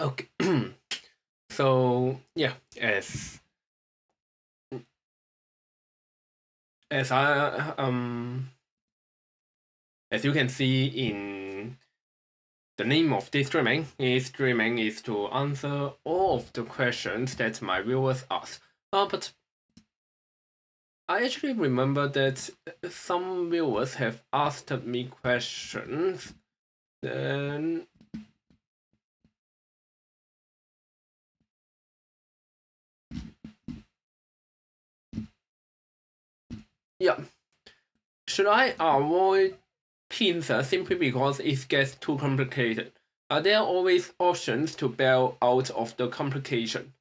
Okay. So yeah, as I as you can see in the name of this streaming is to answer all of the questions that my viewers ask. But I actually remember that some viewers have asked me questions. Then yeah, should I avoid pincer simply because it gets too complicated? Are there always options to bail out of the complication?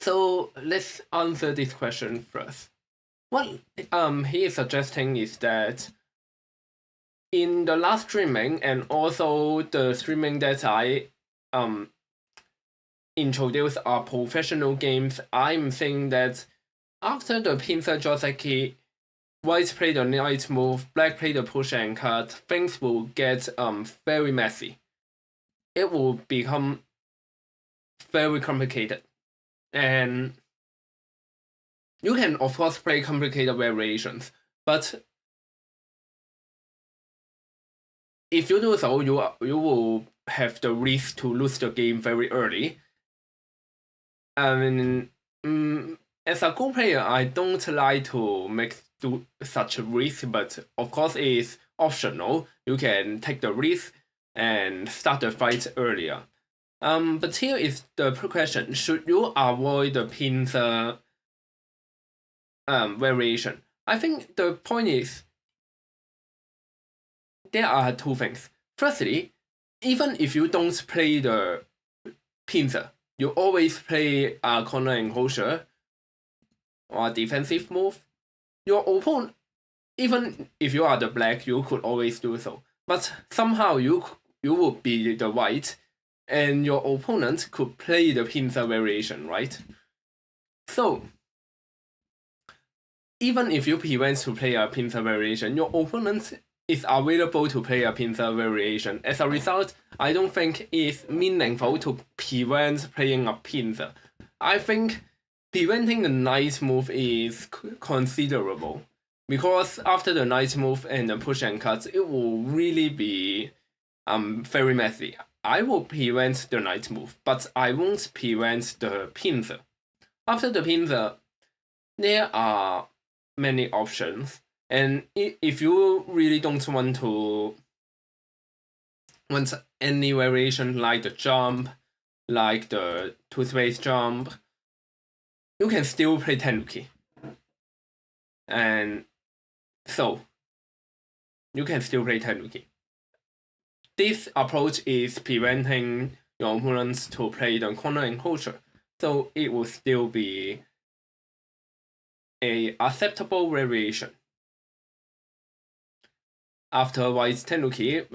So let's answer this question first. What he is suggesting is that in the last streaming and also the streaming that I um introduced are professional games, I'm saying that after the pincer Joseki, white play the knight move, black play the push and cut, things will get very messy. It will become very complicated. And you can of course play complicated variations, but if you do so, you will have the risk to lose the game very early. I mean, as a Go player, I don't like to make such a risk, but of course it's optional. You can take the risk and start the fight earlier. But here is the question: should you avoid the pincer variation? I think the point is there are two things. Firstly, even if you don't play the pincer, you always play a corner enclosure or a defensive move. Your opponent, even if you are the black, you could always do so. But somehow you would be the white, and your opponent could play the pincer variation, right? So even if you prevent to play a pincer variation, your opponent is available to play a pincer variation. As a result, I don't think it's meaningful to prevent playing a pincer. I think preventing the knight move is considerable because after the knight move and the push and cut, it will really be very messy. I will prevent the knight move, but I won't prevent the pincer. After the pincer, there are many options, and if you really don't want any variation like the jump, like the two-space jump, you can still play Tenuki. And so you can still play Tenuki. This approach is preventing your opponents to play the corner enclosure, so it will still be a acceptable variation. After white Tenuki,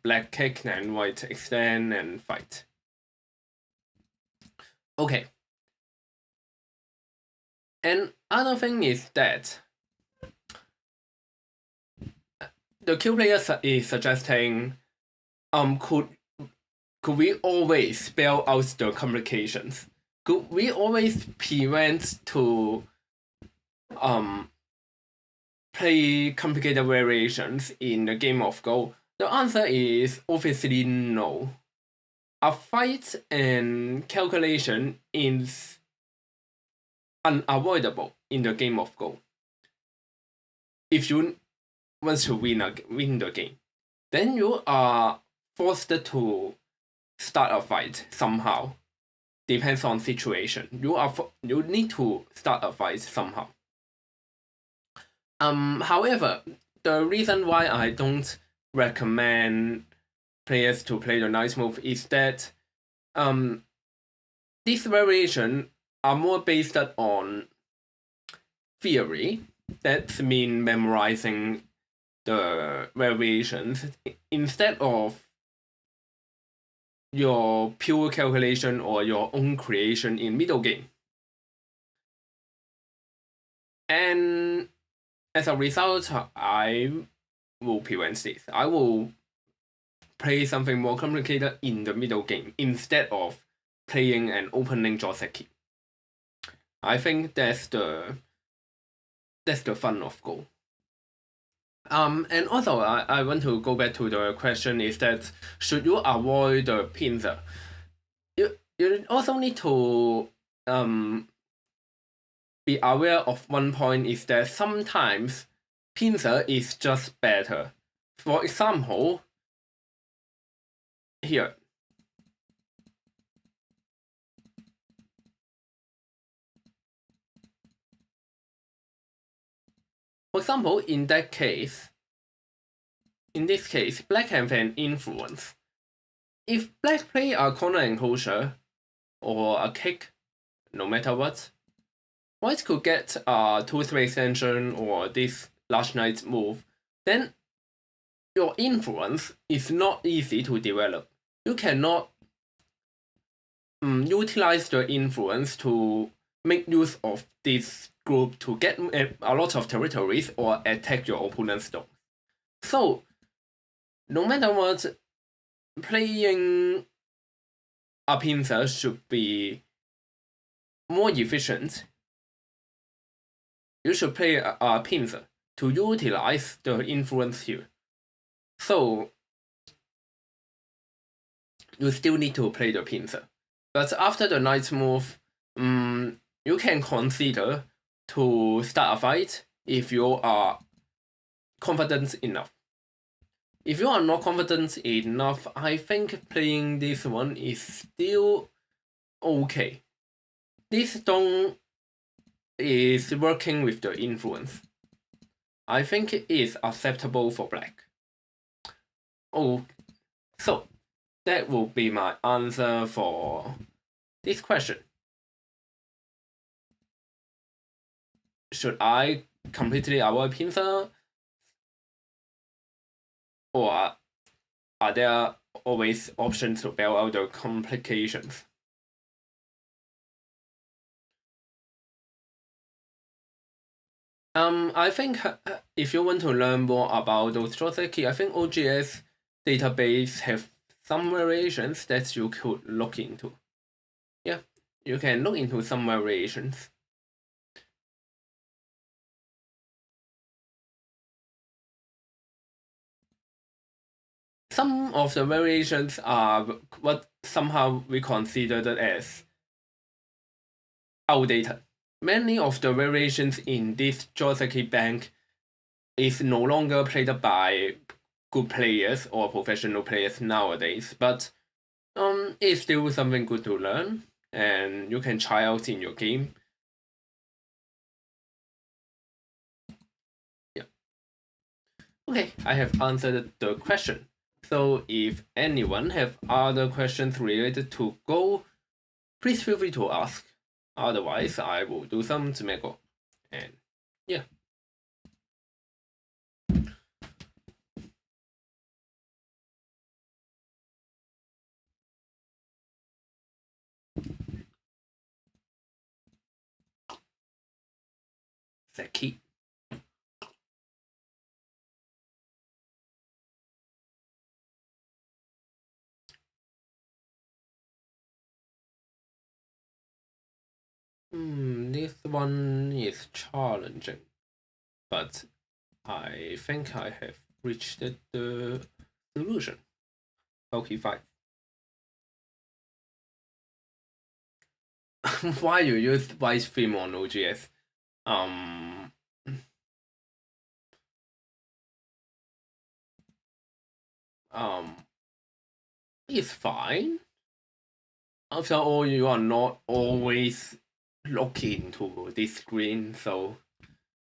black kick and white extend and fight. Okay. And other thing is that the Q player is suggesting, could we always spell out the complications? Could we always prevent to play complicated variations in the game of Go? The answer is obviously no. A fight and calculation is unavoidable in the game of Go. If you want to win the game, then you are forced to start a fight somehow. Depends on situation. You need to start a fight somehow. However, the reason why I don't recommend players to play the nice move is that these variations are more based on theory. That means memorizing the variations instead of your pure calculation or your own creation in middle game. And as a result, I will prevent this. I will play something more complicated in the middle game instead of playing an opening joseki. I think that's the fun of Go. And also I want to go back to the question is that should you avoid the pincer? You also need to be aware of one point is that sometimes pincer is just better. For example, here. For example, in this case, black have an influence. If black play a corner enclosure or a kick, no matter what, white could get a 2-3 extension or this large knight move, then your influence is not easy to develop. You cannot utilize the influence to make use of this group to get a lot of territories or attack your opponent's stones. So, no matter what, playing a pincer should be more efficient. You should play a pincer to utilize the influence here. So, you still need to play the pincer. But after the knight move, you can consider to start a fight if you are confident enough. If you are not confident enough, I think playing this one is still okay. This stone is working with the influence. I think it is acceptable for black. Oh, so that will be my answer for this question. Should I completely avoid pincer? Or are there always options to bail out the complications? I think if you want to learn more about those joseki, I think OGS database have some variations that you could look into. Yeah, you can look into some variations. Some of the variations are what somehow we considered as outdated. Many of the variations in this joseki bank is no longer played by good players or professional players nowadays, but it's still something good to learn and you can try out in your game. Yeah. Okay, I have answered the question. So if anyone have other questions related to Go, please feel free to ask. Otherwise, I will do some Zmego. And yeah. Zeki. This one is challenging, but I think I have reached the solution. Okay, fine. Why you use white film on OGS? It's fine. After all, you are not always looking to this screen, so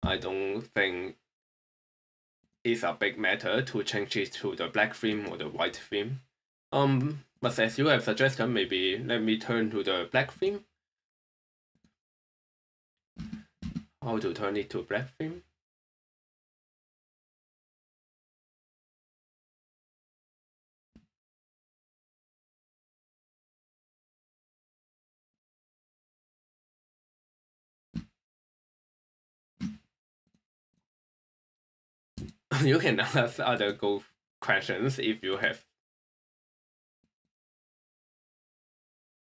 I don't think it's a big matter to change it to the black theme or the white theme. But as you have suggested, maybe let me turn to the black theme. How to turn it to black theme? You can ask other Go questions if you have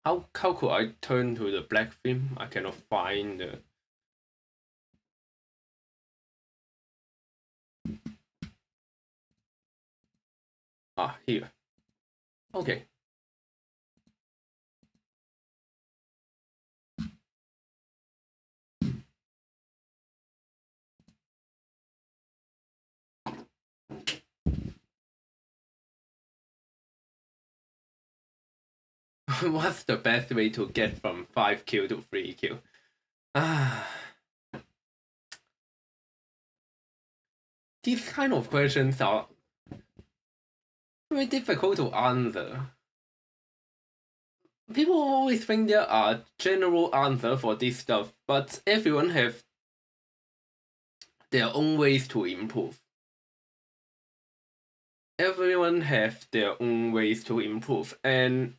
How could I turn to the black theme? I cannot find the. Here. Okay. What's the best way to get from 5Q to 3Q? These kind of questions are very difficult to answer. People always think there are general answers for this stuff, but everyone have their own ways to improve. Everyone have their own ways to improve, and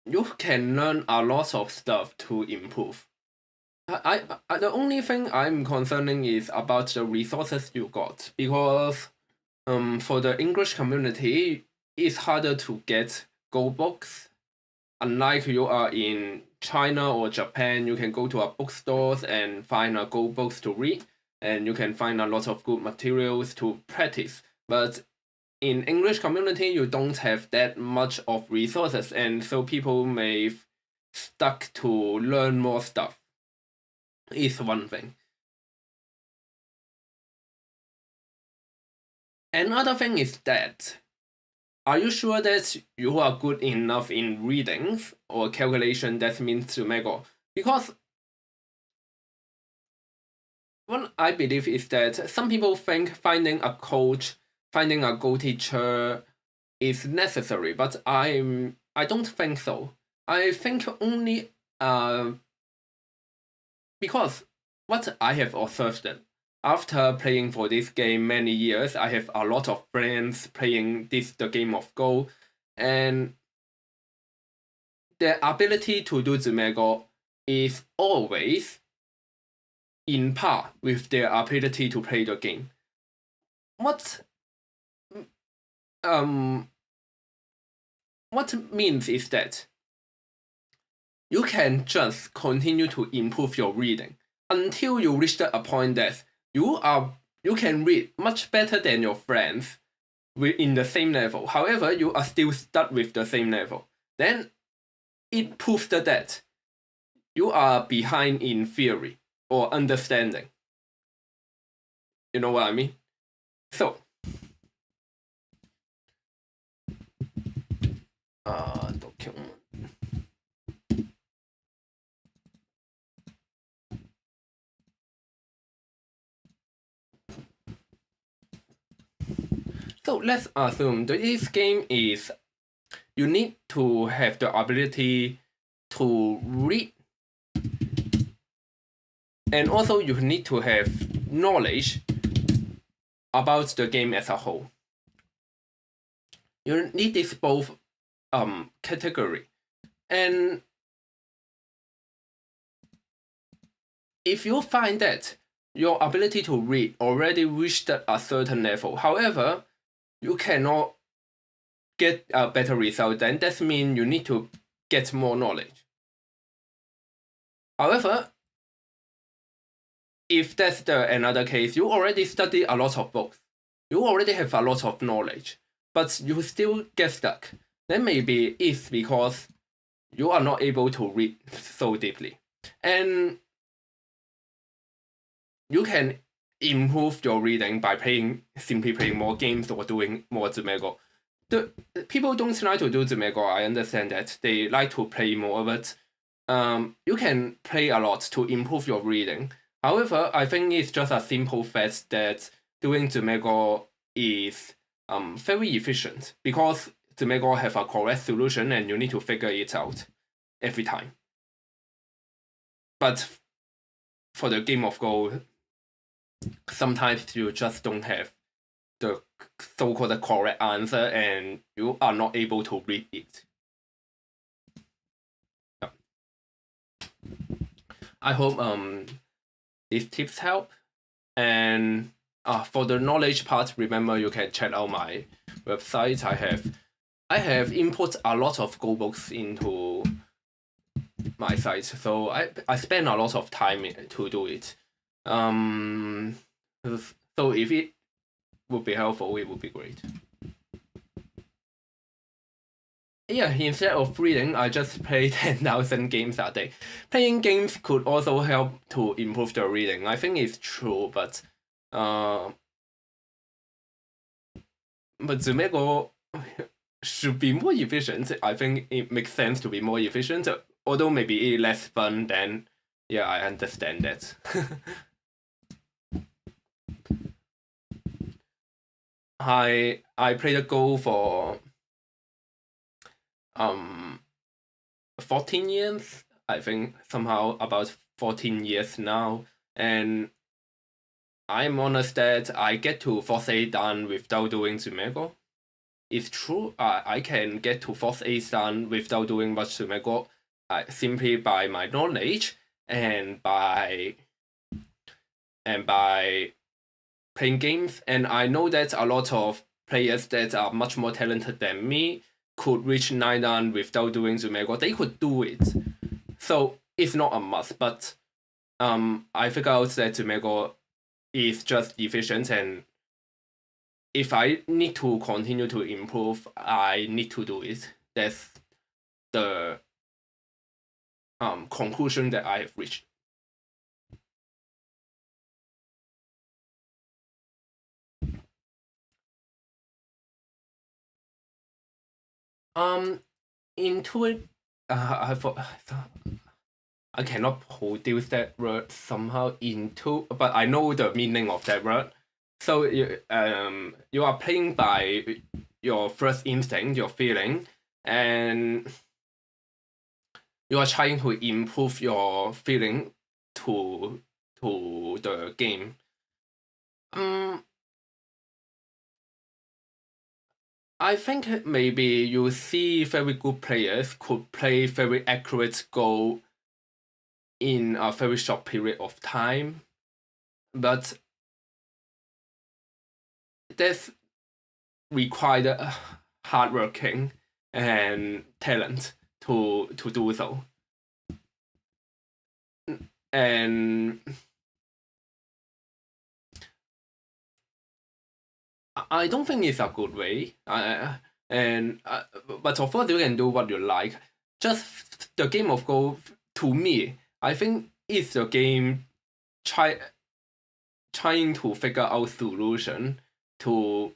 you can learn a lot of stuff to improve. The only thing I'm concerning is about the resources you got, because for the English community, it's harder to get Go books. Unlike you are in China or Japan, you can go to a bookstores and find a Go books to read, and you can find a lot of good materials to practice. But in English community, you don't have that much of resources, and so people may stuck to learn more stuff. Is one thing. Another thing is that, are you sure that you are good enough in readings or calculation that means to make all? Because what I believe is that some people think finding a coach, finding a Go teacher is necessary, but I don't think so. I think only because what I have observed that after playing for this game many years, I have a lot of friends playing the game of Go, and their ability to do Zumego is always in par with their ability to play the game. What means is that you can just continue to improve your reading until you reach a point that you can read much better than your friends in the same level. However, you are still stuck with the same level. Then it proves that you are behind in theory or understanding. You know what I mean? So, document. So let's assume that this game is you need to have the ability to read, and also you need to have knowledge about the game as a whole. You need this both category. And if you find that your ability to read already reached a certain level, however, you cannot get a better result, then that means you need to get more knowledge. However, if that's another case, you already study a lot of books, you already have a lot of knowledge, but you still get stuck, then maybe it's because you are not able to read so deeply. And you can improve your reading by simply playing more games or doing more Zumego. The people don't like to do Zumego. I understand that they like to play more, but you can play a lot to improve your reading. However, I think it's just a simple fact that doing Zumego is very efficient because Zumego have a correct solution and you need to figure it out every time. But for the game of Go, sometimes you just don't have the so-called correct answer and you are not able to read it. Yeah. I hope these tips help, and for the knowledge part, remember you can check out my website. I have input a lot of Go books into my site, so I spend a lot of time to do it. So if it would be helpful, it would be great. Yeah, instead of reading, I just play 10,000 games a day. Playing games could also help to improve the reading. I think it's true, but Zumego should be more efficient. I think it makes sense to be more efficient, although maybe it's less fun. Then, yeah, I understand that. I played a Go for 14 years. I think somehow about 14 years now, and I'm honest that I get to force 8 done without doing Zumego. It's true, I can get to force 8 done without doing much Zumego, simply by my knowledge and by playing games. And I know that a lot of players that are much more talented than me could reach 9 done without doing Zumego. They could do it. So it's not a must, but I figured out that Zumego is just efficient, and if I need to continue to improve, I need to do it. That's the conclusion that I have reached. Intuit, I cannot produce that word somehow into, but I know the meaning of that word. So you are playing by your first instinct, your feeling, and you are trying to improve your feeling to the game. I think maybe you see very good players could play very accurate Go in a very short period of time, but that's required hardworking and talent to do so. And I don't think it's a good way. But of course you can do what you like. Just the game of Go, to me, I think it's a game trying to figure out solution to,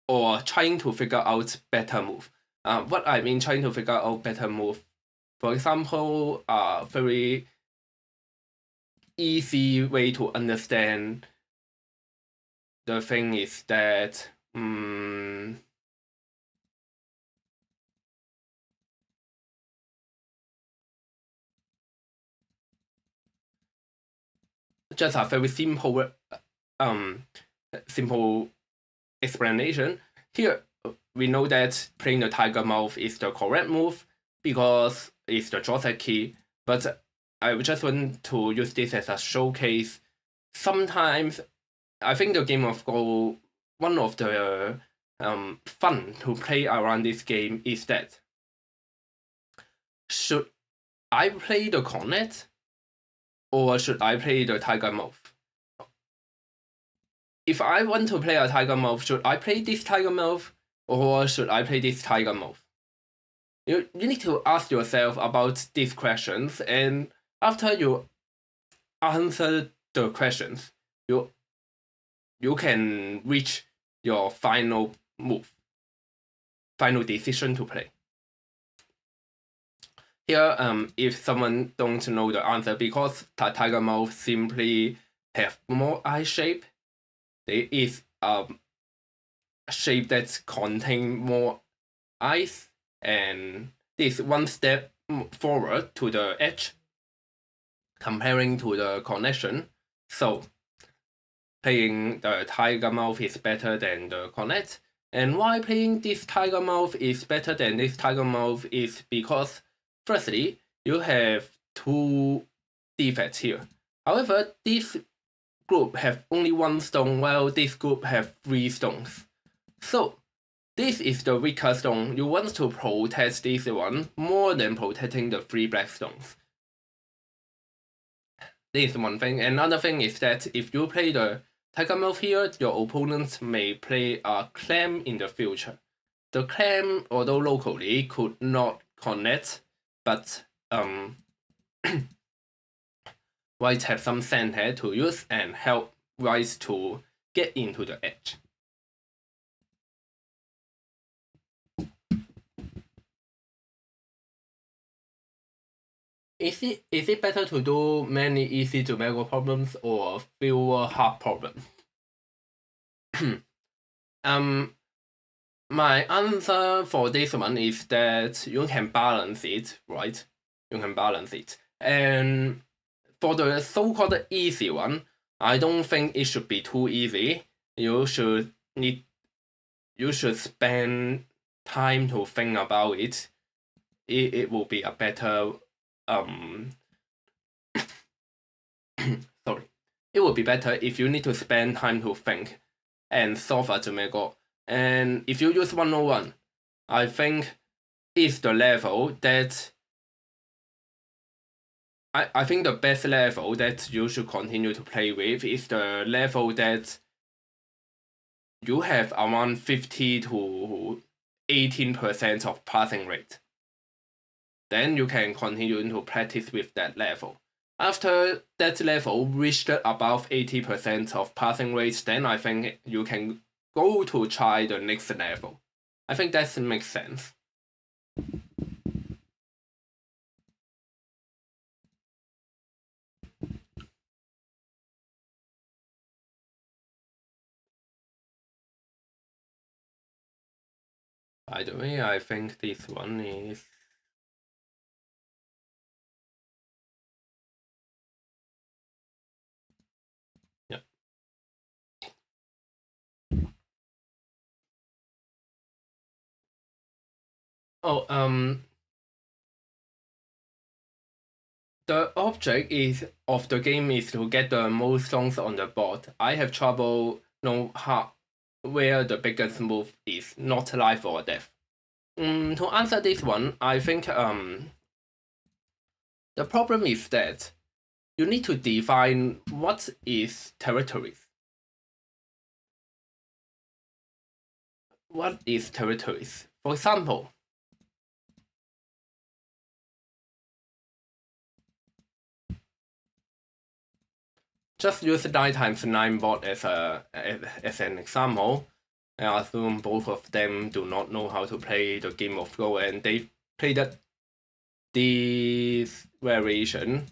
or trying to figure out better move. What I mean trying to figure out better move, for example, a very easy way to understand the thing is that just a very simple simple explanation. Here we know that playing the tiger move is the correct move because it's the draw set key, but I just want to use this as a showcase. Sometimes I think the game of Go, one of the fun to play around this game is that should I play the cornet or should I play the tiger move? If I want to play a tiger move, should I play this tiger move or should I play this tiger move? You need to ask yourself about these questions, and after you answer the questions, you can reach your final move, final decision to play. Here, if someone don't know the answer, because the tiger move simply have more eye shape, there is a shape that contain more eyes, and this one step forward to the edge comparing to the connection. So playing the tiger mouth is better than the cornet. And why playing this tiger mouth is better than this tiger mouth is because, firstly, you have two defects here. However, these group have only 1 stone, while this group have 3 stones. So this is the weaker stone. You want to protect this one more than protecting the 3 black stones. This is one thing. Another thing is that if you play the tiger move here, your opponent may play a clam in the future. The clam, although locally, could not connect, but white have some center to use and help white to get into the edge. Is it better to do many easy to mega problems or fewer hard problems? My answer for this one is that you can balance it, right? You can balance it. And for the so-called easy one, I don't think it should be too easy. You should spend time to think about it. It will be a better sorry. It would be better if you need to spend time to think and solve a Jumego. And if you use 101, I think is the level that I think the best level that you should continue to play with is the level that you have around 50 to 18% of passing rate. Then you can continue to practice with that level. After that level reached above 80% of passing rate, then I think you can go to try the next level. I think that makes sense. By the way, I think this one is the object of the game is to get the most stones on the board. I have trouble know where the biggest move is, not life or death. To answer this one, I think the problem is that you need to define what is territories. What is territories? For example, just use 9 times 9 board as an example. I assume both of them do not know how to play the game of Go, and they played this variation.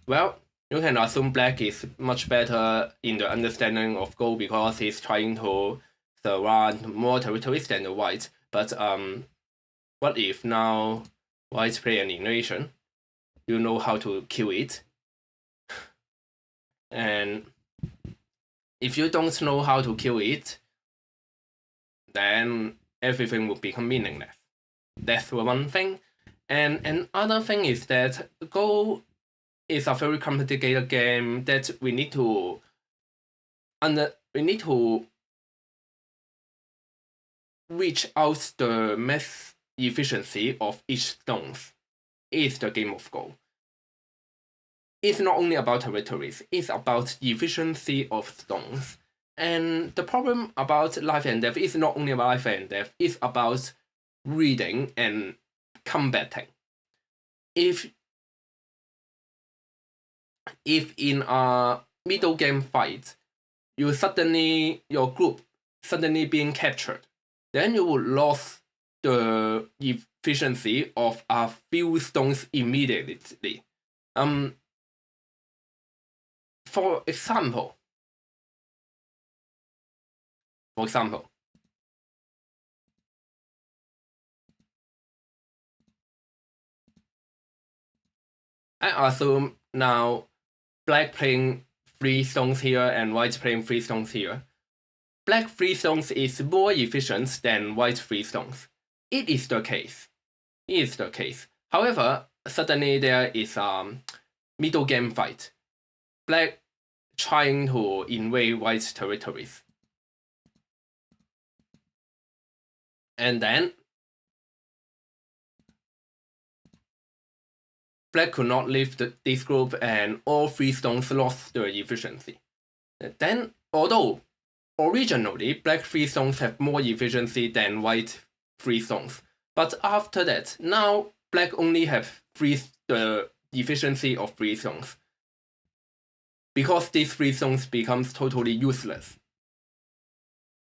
Well, you can assume black is much better in the understanding of Go because he's trying to surround more territories than the white. But what if now white play an invasion? You know how to kill it. And if you don't know how to kill it, then everything will become meaningless. That's one thing. And another thing is that Go is a very complicated game that we need to reach out the math efficiency of each stones. Is the game of Go. It's not only about territories, it's about efficiency of stones. And the problem about life and death is not only about life and death, it's about reading and combating. If in a middle game fight, your group suddenly being captured, then you will lose the efficiency of a few stones immediately. For example, I assume now black playing 3 stones here and white playing 3 stones here. Black 3 stones is more efficient than white 3 stones. It is the case. However, suddenly there is a middle game fight. Black trying to invade white territories. And then black could not lift this group, and all 3 stones lost their efficiency. Then, although originally black 3 stones have more efficiency than white 3 stones, but after that, now black only have the efficiency of 3 stones, because these 3 stones becomes totally useless.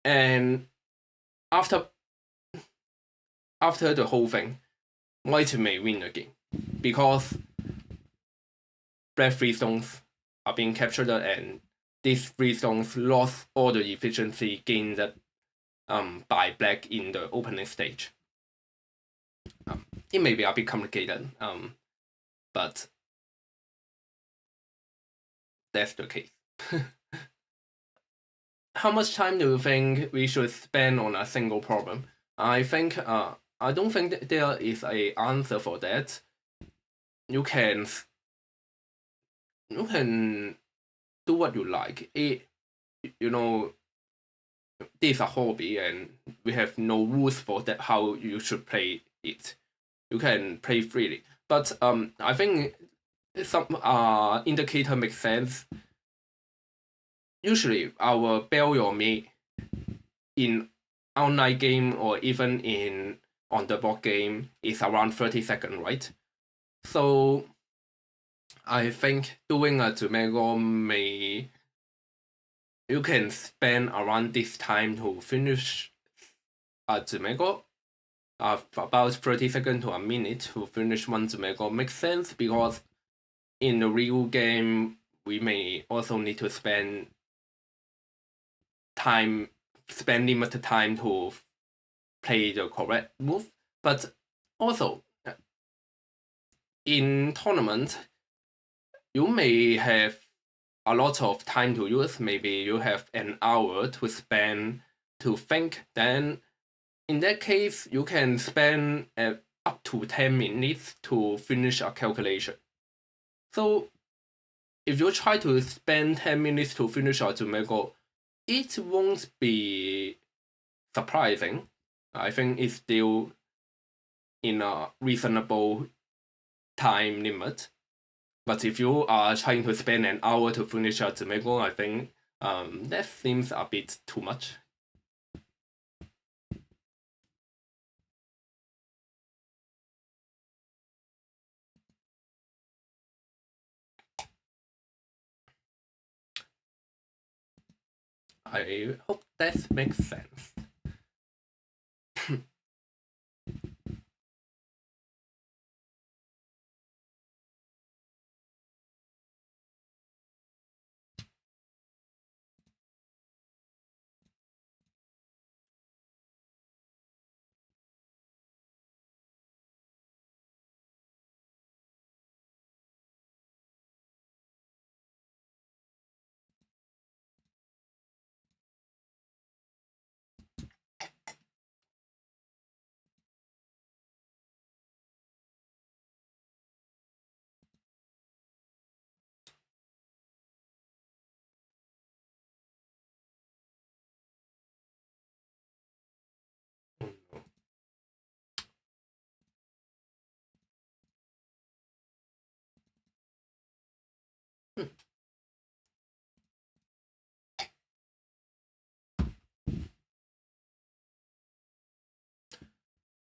And after the whole thing, white may win again, because black 3 stones are being captured, and these 3 stones lost all the efficiency gained by black in the opening stage. It may be a bit complicated, but that's the case. How much time do you think we should spend on a single problem? I don't think there is an answer for that. You can do what you like. This is a hobby, and we have no rules for that how you should play it. You can play freely, but I think some indicator makes sense. Usually, our bell or me in online game or even on the board game is around 30 seconds, right? So I think doing a Tomago you can spend around this time to finish a Tomago. About 30 seconds to a minute to finish one Tomago makes sense, because in the real game we may also need to spend limited time to play the correct move. But also in tournament, you may have a lot of time to use. Maybe you have an hour to spend to think. Then in that case, you can spend up to 10 minutes to finish a calculation. So if you try to spend 10 minutes to finish a Tomago, it won't be surprising. I think it's still in a reasonable time limit. But if you are trying to spend an hour to finish a Tomago, I think that seems a bit too much. I hope that makes sense.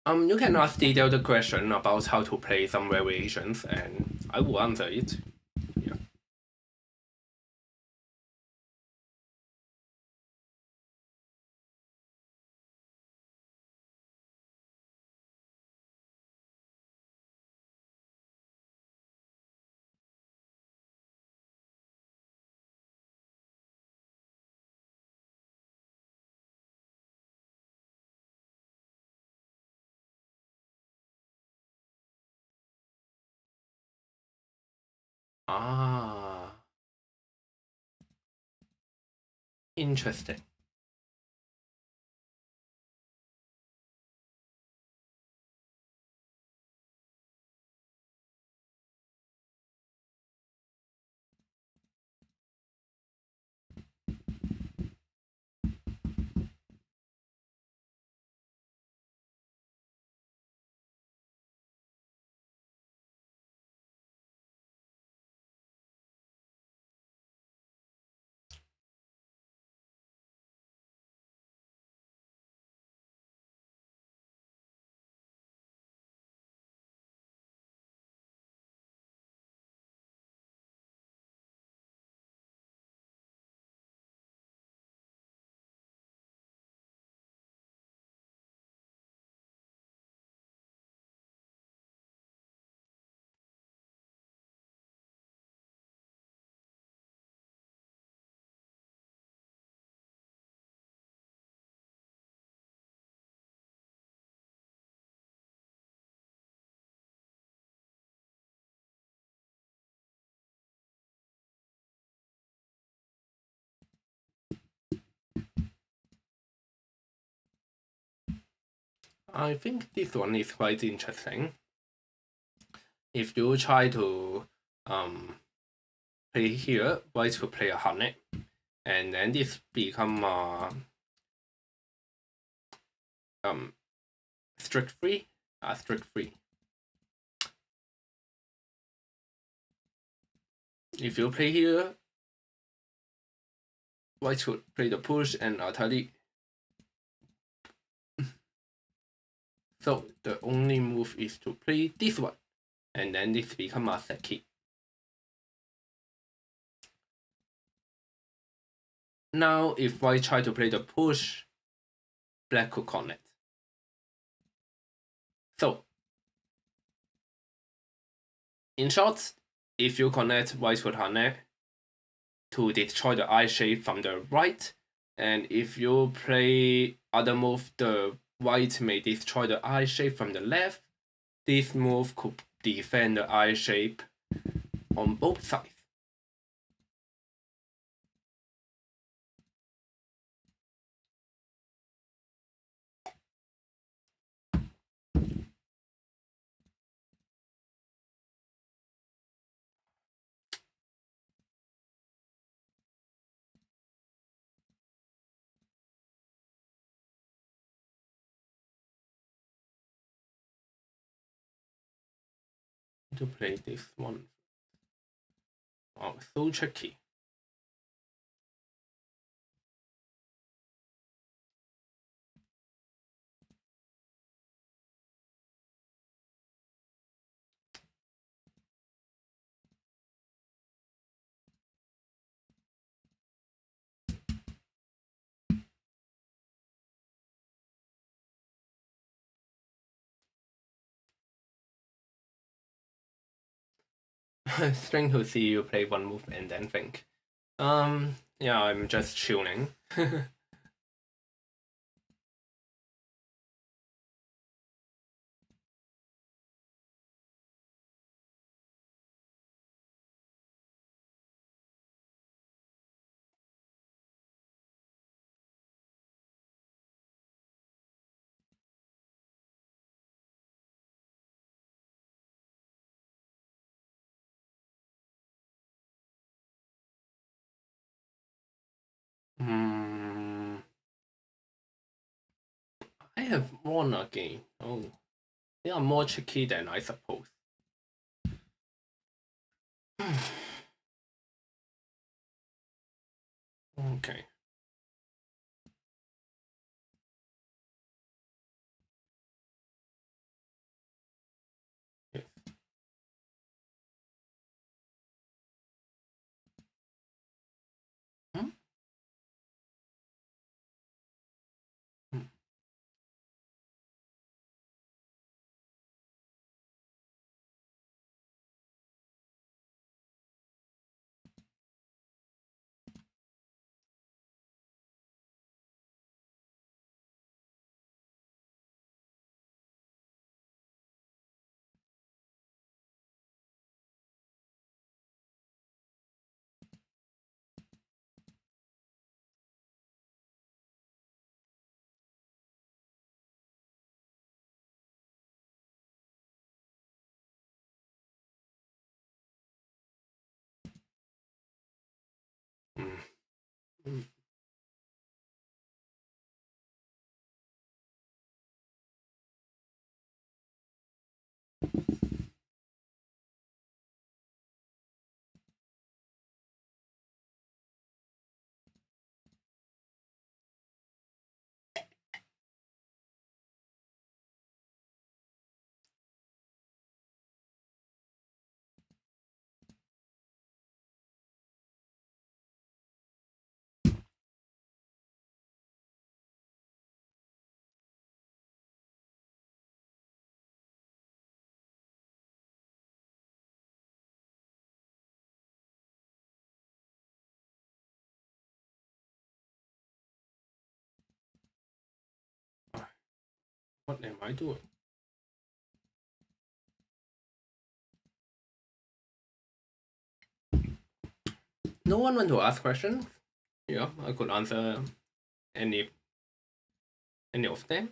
You can ask detailed question about how to play some variations, and I will answer it. Yeah. Ah, interesting. I think this one is quite interesting. If you try to play here, white could play a honey, and then this become strict free. Strict free. If you play here, white could play the push and atari. So the only move is to play this one, and then this become a seki. Now if white try to play the push, black could connect. So in short, if you connect white could connect to destroy the I shape from the right, and if you play other move, the white may destroy the I shape from the left. This move could defend the I shape on both sides. To play this one. Oh, so tricky. Strange to see you play one move and then think. Yeah, I'm just chilling. I have won again. Oh, they are more tricky than I suppose. Okay. Yes. Hmm? Hmm. Hmm. What am I doing? No one want to ask questions? Yeah, I could answer any of them.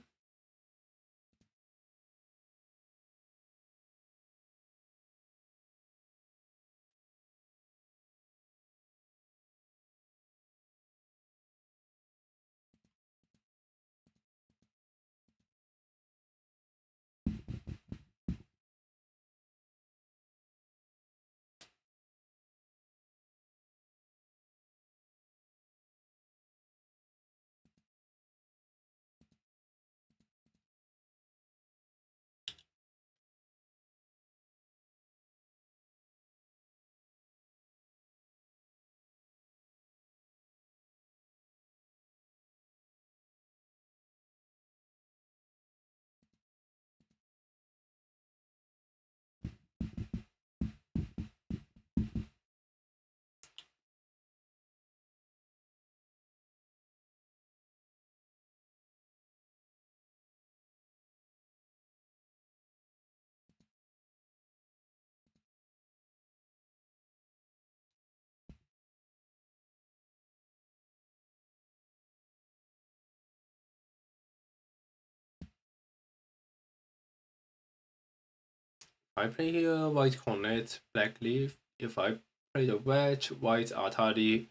I play here, white connect, black leaf. If I play the wedge, white Atari.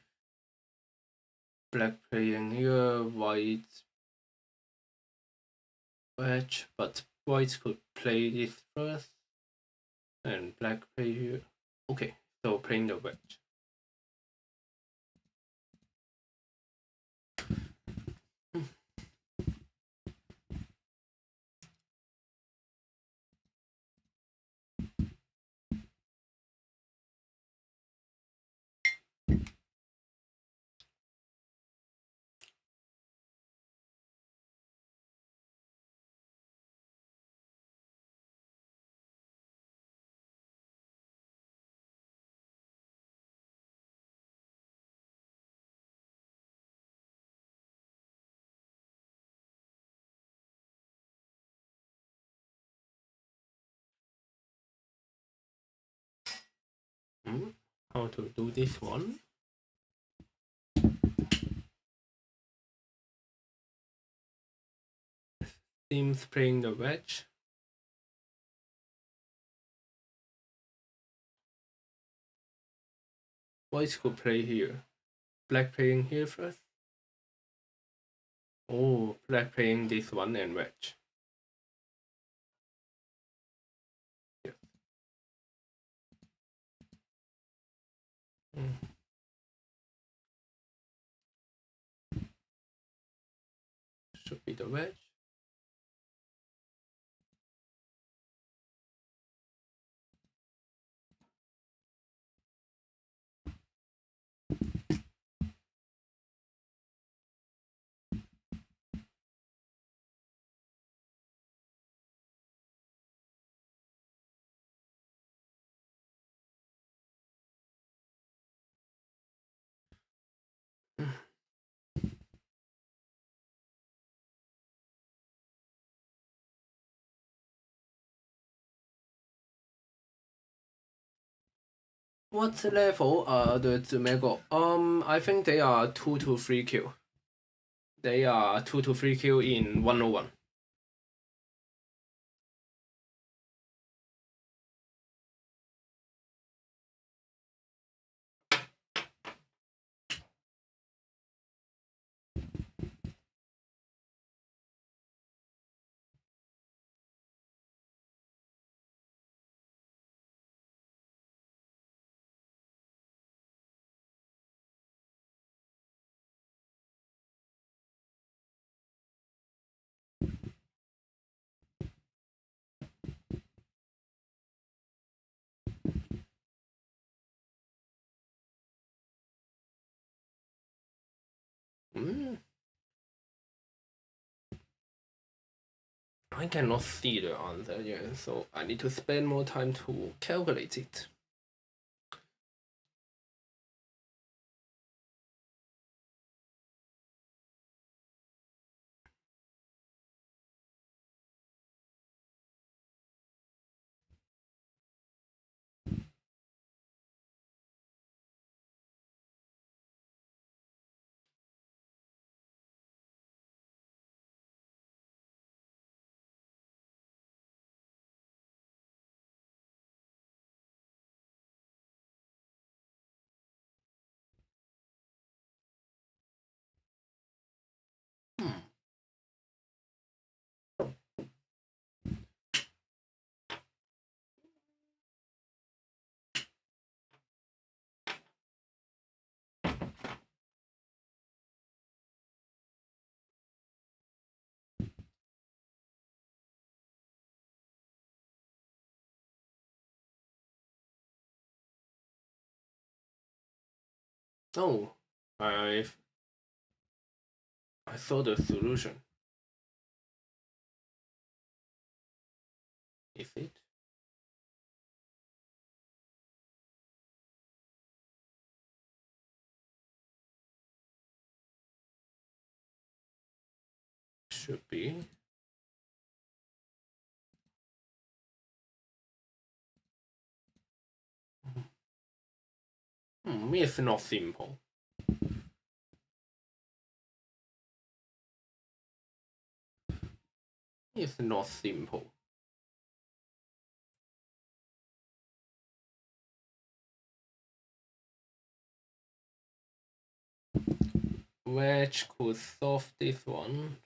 Black playing here, white wedge, but white could play this first, and black play here. Okay, so playing the wedge. How to do this one? Seems playing the wedge. White could play here. Black playing here first. Oh, black playing this one and wedge. Yes. Should be the wedge. What level are the Zumego? I think they are 2 to 3 Q. They are 2 to 3 Q in 101. I cannot see the answer yet, so I need to spend more time to calculate it. Oh, I saw the solution. Is it? Should be. It's not simple. It's not simple. Which could solve this one.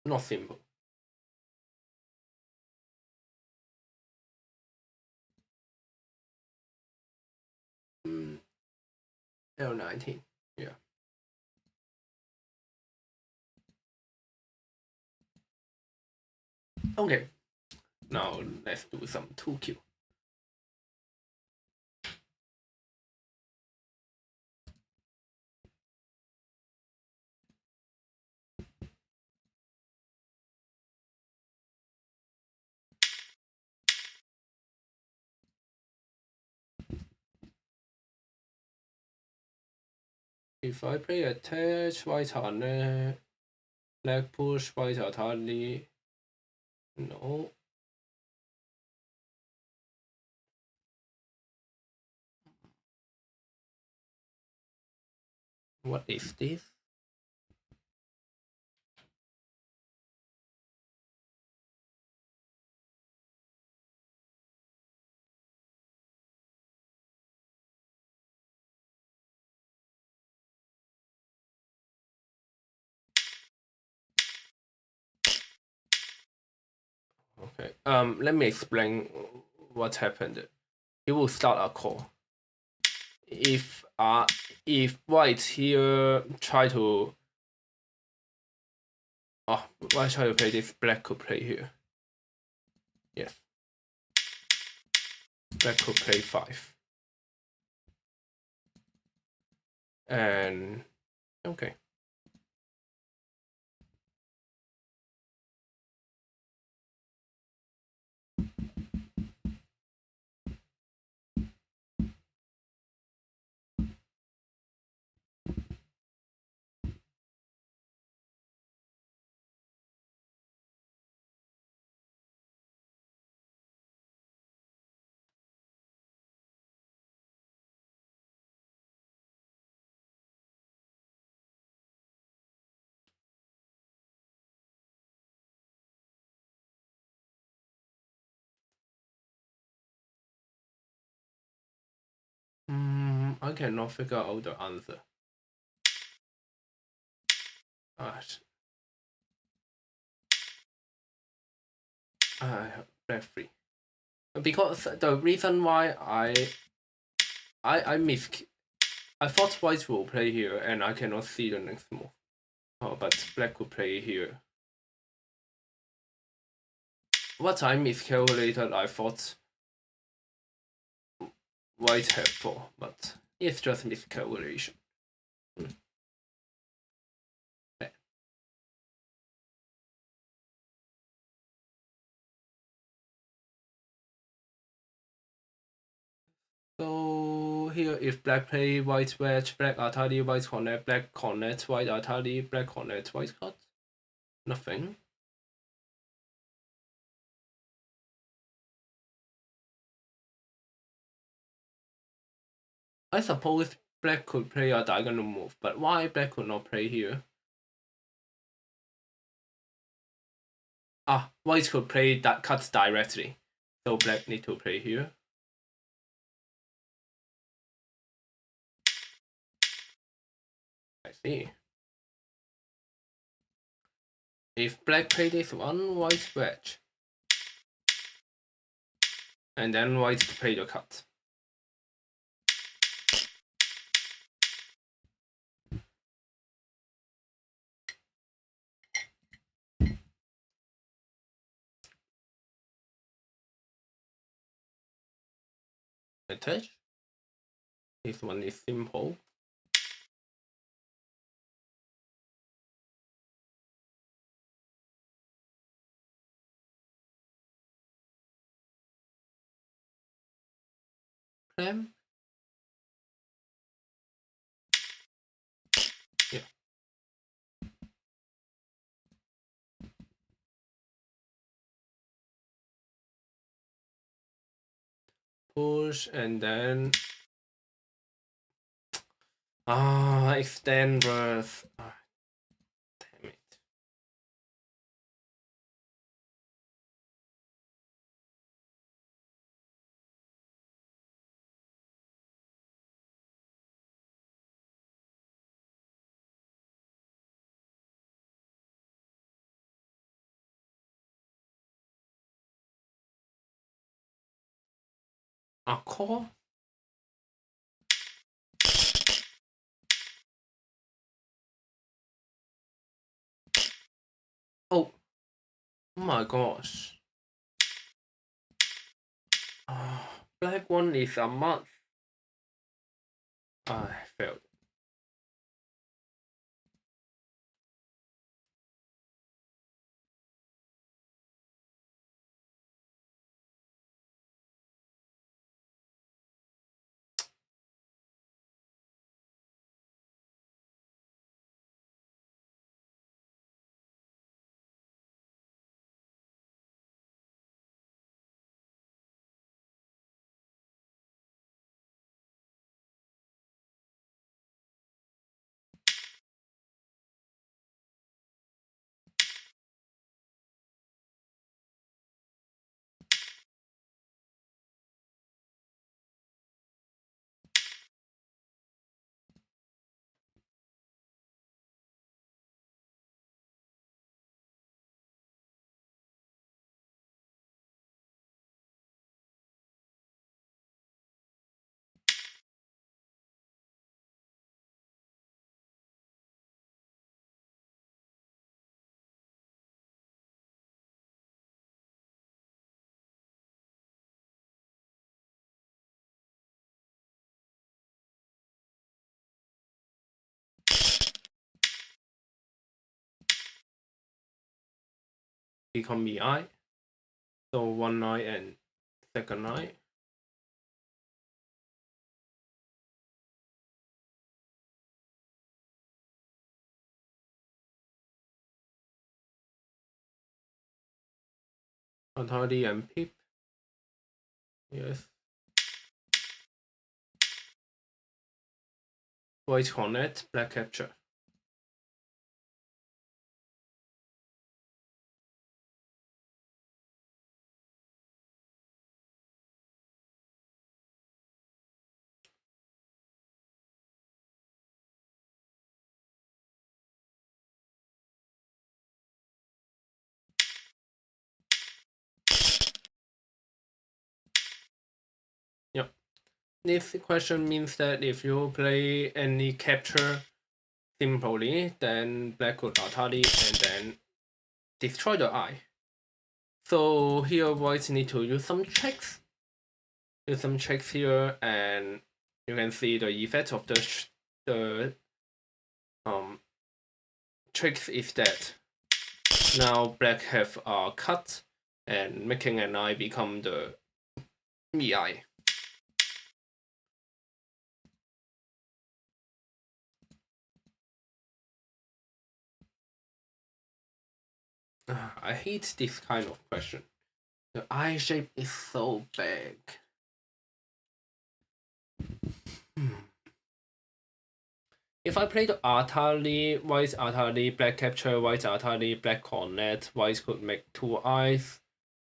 Not simple. L19. Yeah. Okay. Now let's do some 2Q. If I play attach, white 行呢 black push, white 就睇呢 no. What is this? Okay. Let me explain what happened. He will start a call. If white here try to white try to play this, black could play here. Yes. Black could play 5. And okay. I cannot figure out the answer. I have black 3. Because the reason why I thought white will play here and I cannot see the next move. But black could play here. What I miscalculated, I thought white had 4, but it's just miscalculation. So here, if black play white wedge, black atari, white connect, black connect, white atari, black connect, white cut. Nothing. I suppose black could play a diagonal move, but why black could not play here? White could play that cuts directly, so black need to play here. I see. If black play this one, white wedge. And then white play the cut. Attach. This one is simple. Clamp. Yeah. Push and then extend birth. Damn it. A call? Oh my gosh. Black one is a month. I failed. Become mi. So one knight and second knight. Authority and pip. Yes. White connect, black capture. Yep. This question means that if you play any capture simply, then black could authority and then destroy the eye. So here white need to use some tricks. Use some tricks here, and you can see the effect of the tricks is that now black have a cut and making an eye become the mi. I hate this kind of question. The eye shape is so big. If I play the Atari, white Atari, black capture, white Atari, black connect, white could make two eyes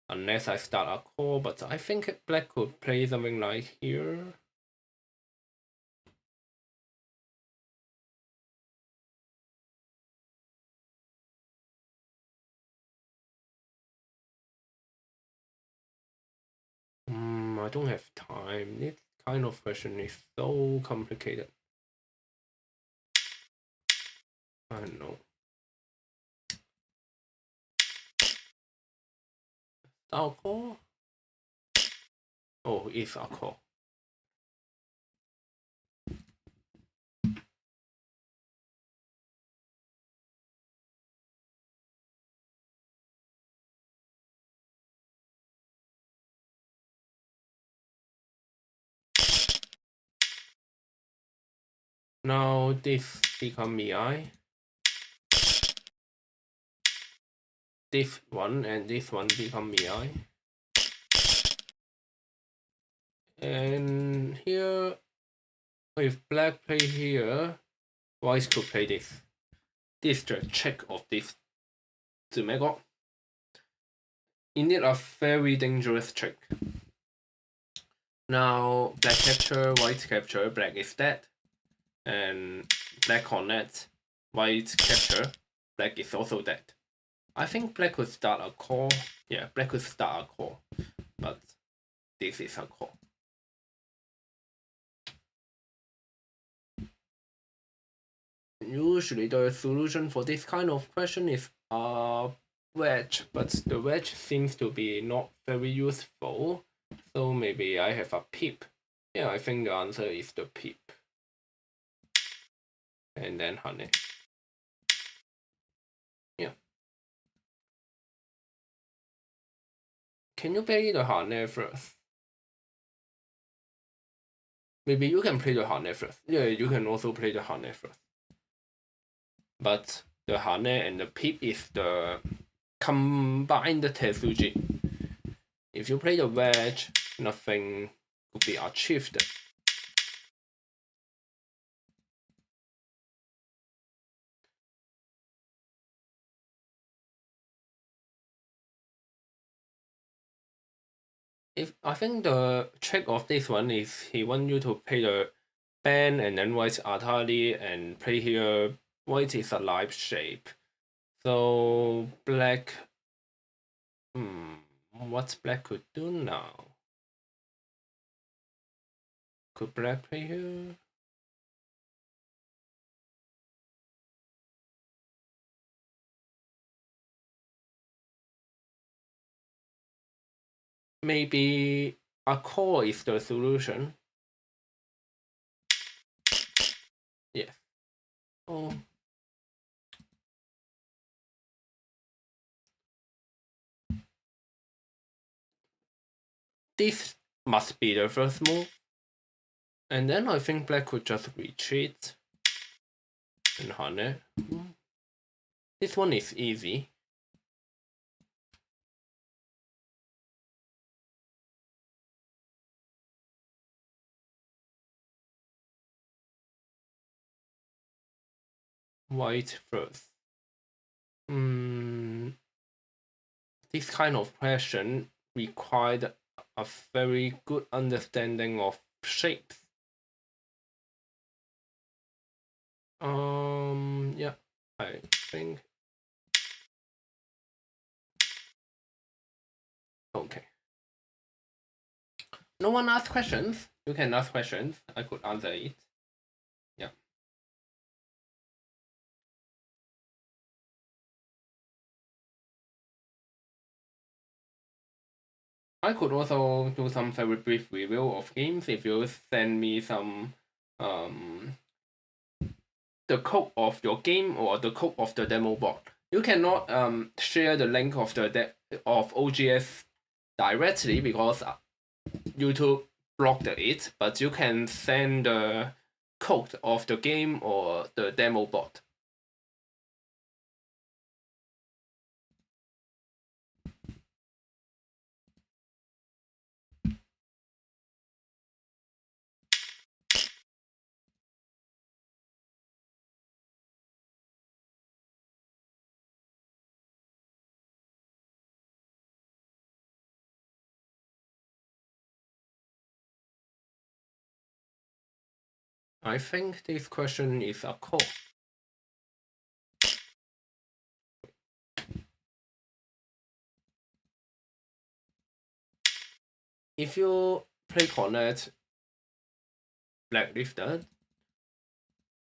unless I start a call, but I think black could play something like here. I don't have time. This kind of question is so complicated. I don't know. Start a call? Oh, it's a call. Now this become mi. This one and this one become mi. And here, if black play here, white could play this. This is the trick of this 姊妹角. Indeed a very dangerous trick. Now black capture, white capture, black is dead. And black connect, white capture, black is also dead. I think black could start a call. Yeah, black could start a call. But this is a call. usually the solution for this kind of question is wedge, but the wedge seems to be not very useful. So maybe I have a peep. Yeah, I think the answer is the peep. And then honey. Yeah. Can you play the honey first? Maybe you can play the honey first. Yeah, you can also play the honey first. But the honey and the peep is the combined tesuji. If you play the wedge, nothing could be achieved. I think the trick of this one is he want you to play the band and then white Atari and play here. White is a live shape. So black, what's black could do now? Could black play here? Maybe a call is the solution. Yes. Oh. This must be the first move. And then I think black could just retreat and honey. This one is easy. White first. This kind of question required a very good understanding of shapes. Yeah, I think. Okay. No one asked questions. You can ask questions. I could answer it. Yeah. I could also do some very brief review of games if you send me some the code of your game or the code of the demo board. You cannot share the link of the of OGS directly because YouTube blocked it, but you can send the code of the game or the demo board. I think this question is a call. If you play connect black lifted,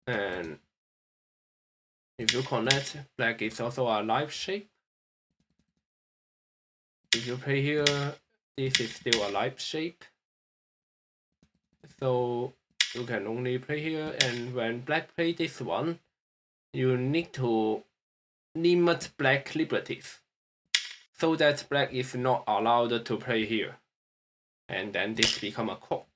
and if you connect black is also a live shape. If you play here, this is still a live shape. So you can only play here, and when black play this one, you need to limit black liberties so that black is not allowed to play here, and then this become a call.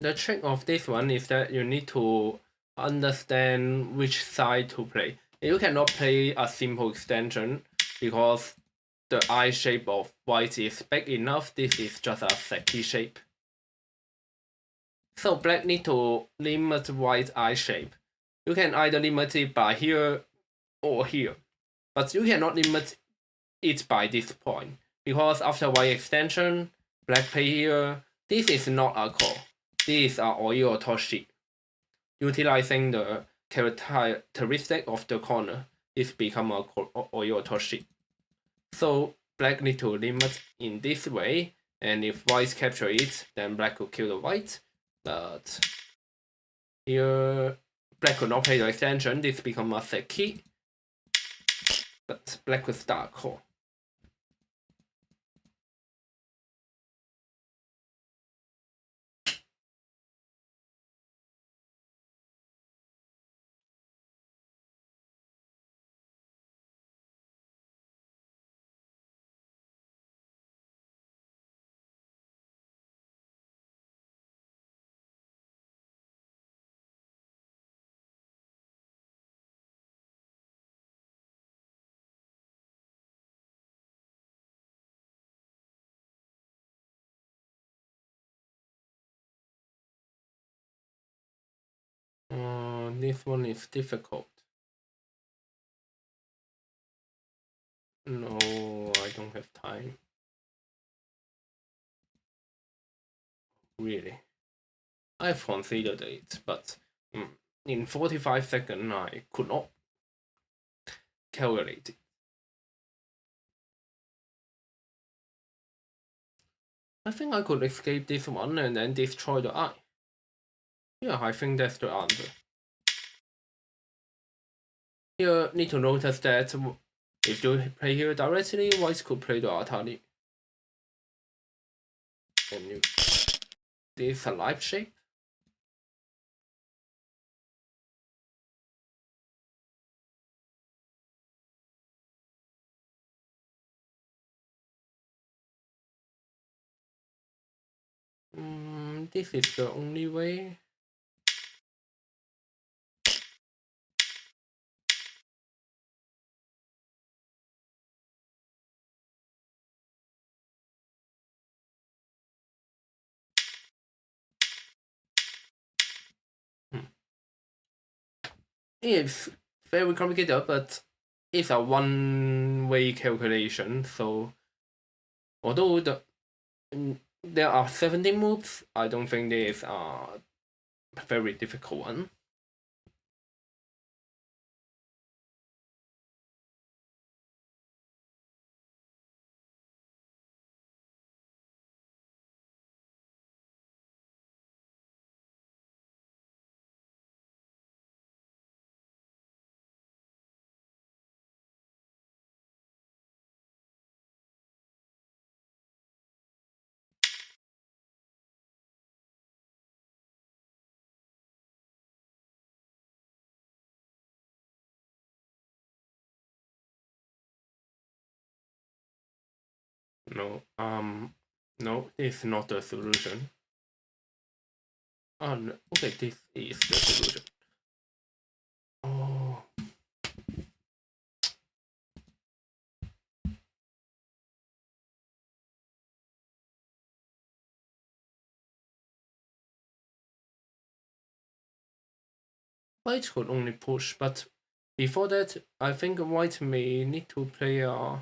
The trick of this one is that you need to understand which side to play. You cannot play a simple extension because the eye shape of white is big enough. This is just a sexy shape. So black need to limit white eye shape. You can either limit it by here or here, but you cannot limit it by this point because after white extension, Black play here. This is not a core. This is a oil toshi. Utilizing the characteristic of the corner, this become a oil toshi. So black need to limit in this way, and if white capture it, then black will kill the white. But here black could not play the extension, this become a set key. But black will start a core. This one is difficult. No, I don't have time. Really. I've considered it, but in 45 seconds I could not calculate it. I think I could escape this one and then destroy the eye. Yeah, I think that's the answer. Here, need to notice that if you play here directly, white could play the Atari. And you, this is a live shape. This is the only way. It's very complicated, but it's a one-way calculation. So although there are 17 moves, I don't think there is a very difficult one. No, this is not the solution. Oh, no. Okay, this is the solution. Oh. White could only push, but before that, I think white may need to play a.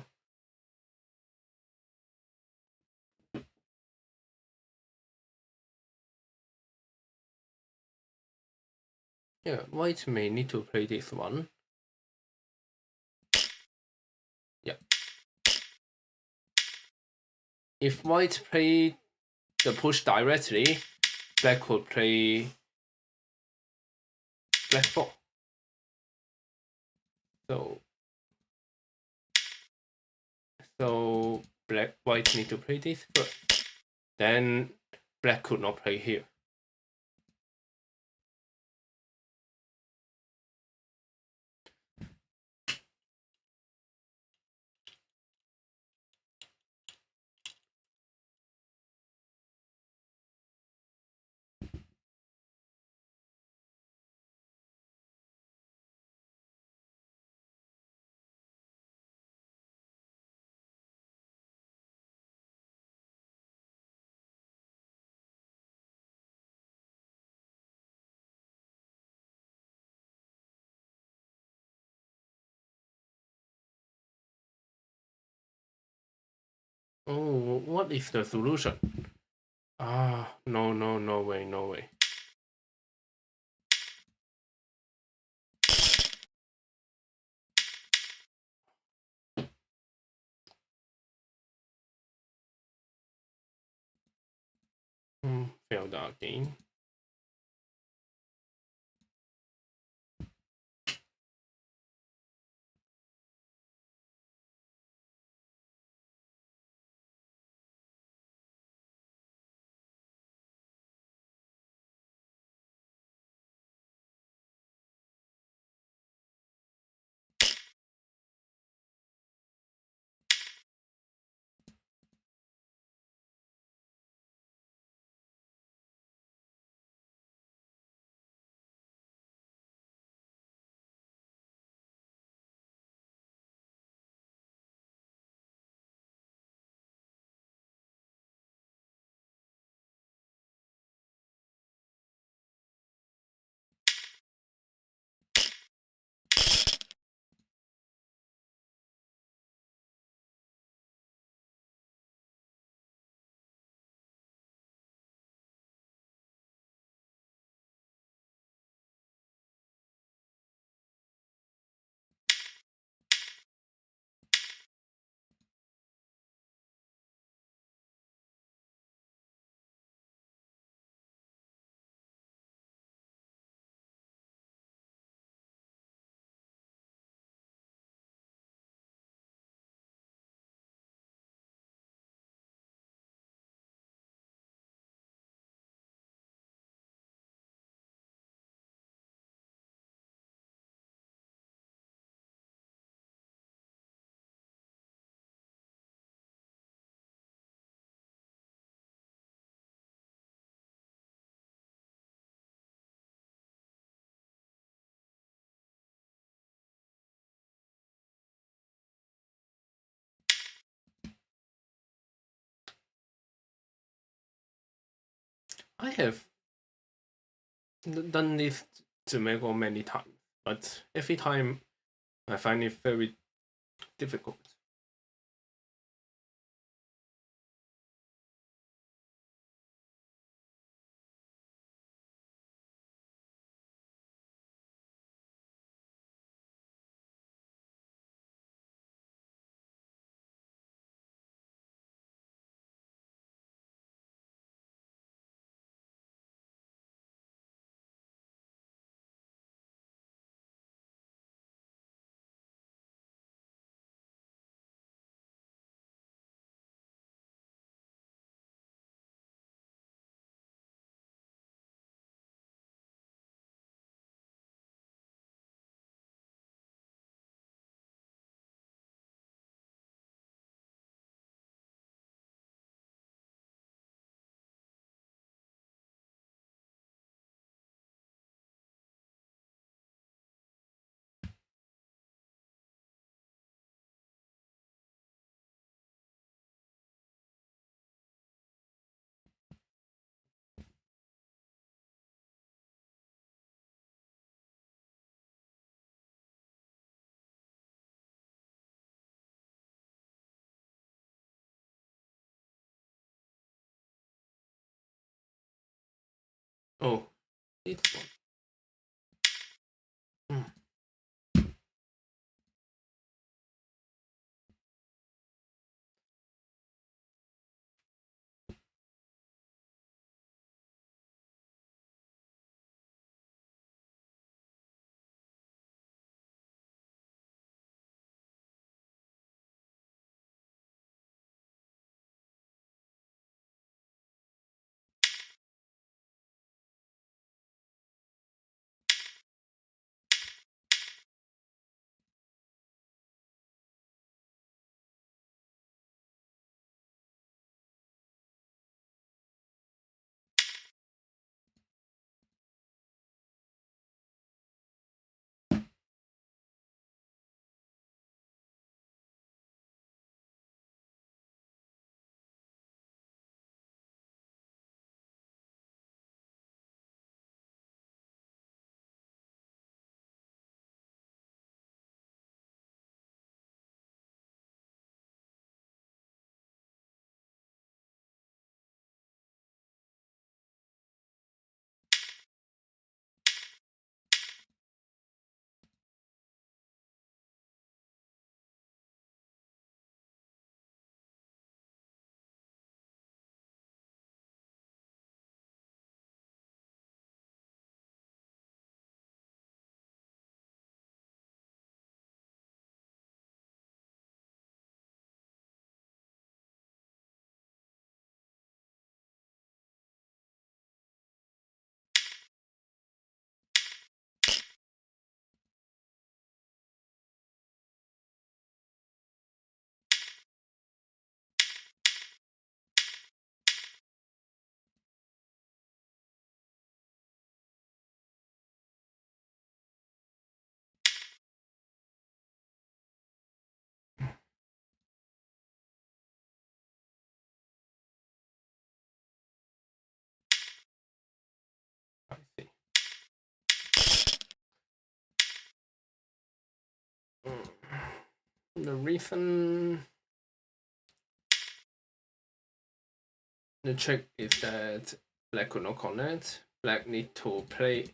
Yeah, white may need to play this one. Yeah. If white play the push directly, black could play black 4. So white need to play this first. Then black could not play here. Oh, what is the solution? Ah, no, no, no way, no way. Failed again. I have done this Zumego many times, but every time I find it very difficult. Oh, this one. The reason the trick is that black could not connect. Black need to play.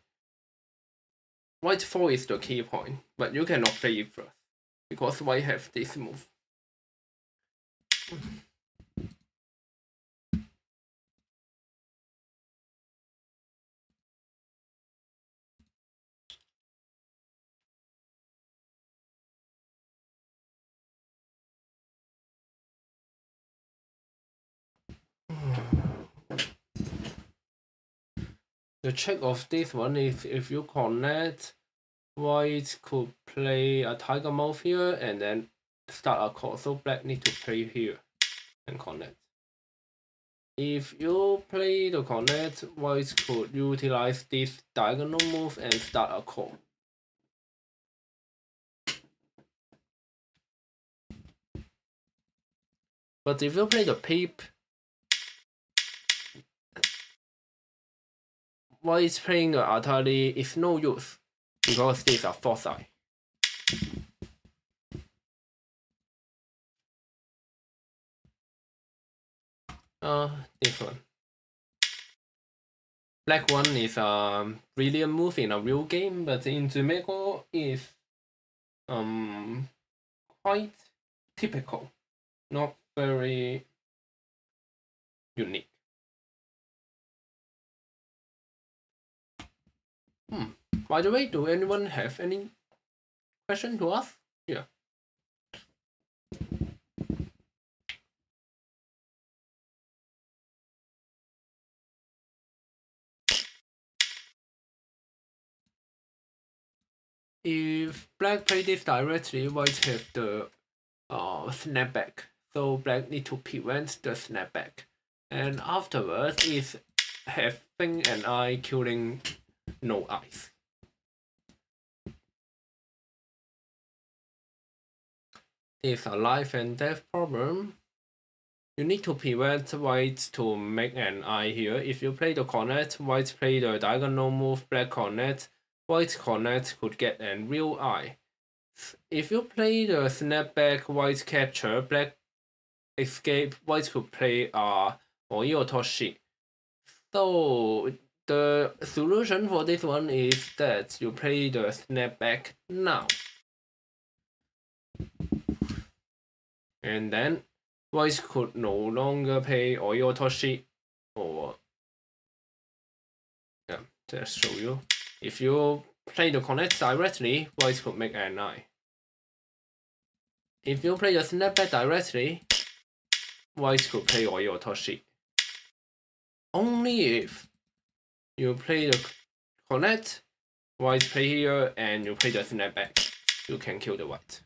White 4 is the key point, but you cannot play it first because white have this move. The trick of this one is if you connect, white could play a tiger mouth here and then start a call. So black need to play here and connect. If you play the connect, white could utilize this diagonal move and start a call. But if you play the peep, white playing the Atari is no use because this is a fourth eye. This one. Black one is a brilliant move in a real game, but in Jamaica is quite typical, not very unique. By the way, do anyone have any question to ask? Yeah. If black play this directly, white have the snapback. So black need to prevent the snapback. And afterwards is having an eye killing no eyes. It's a life and death problem. You need to prevent white to make an eye here. If you play the connect, white play the diagonal move, black connect, white connect could get a real eye. If you play the snapback, white capture, black escape, white could play Oyotoshi. So the solution for this one is that you play the snapback now. And then white could no longer play Oyotoshi or just show you. If you play the connect directly, white could make an eye. If you play the snapback directly, white could play Oyotoshi. Only if you play the connect, white play here, and you play the snapback, you can kill the white.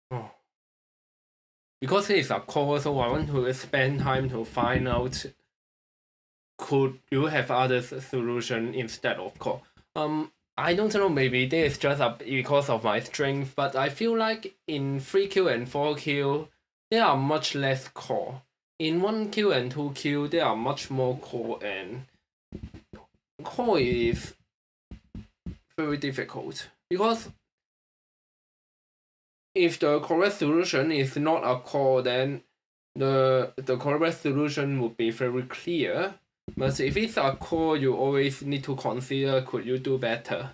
Oh. Because it's a call, so I want to spend time to find out could you have other solution instead of call. I don't know, maybe this is just because of my strength, but I feel like in 3Q and 4Q, there are much less call. In 1Q and 2Q, there are much more call, and call is very difficult. Because if the correct solution is not a call, then the correct solution would be very clear. But if it's a call, you always need to consider could you do better.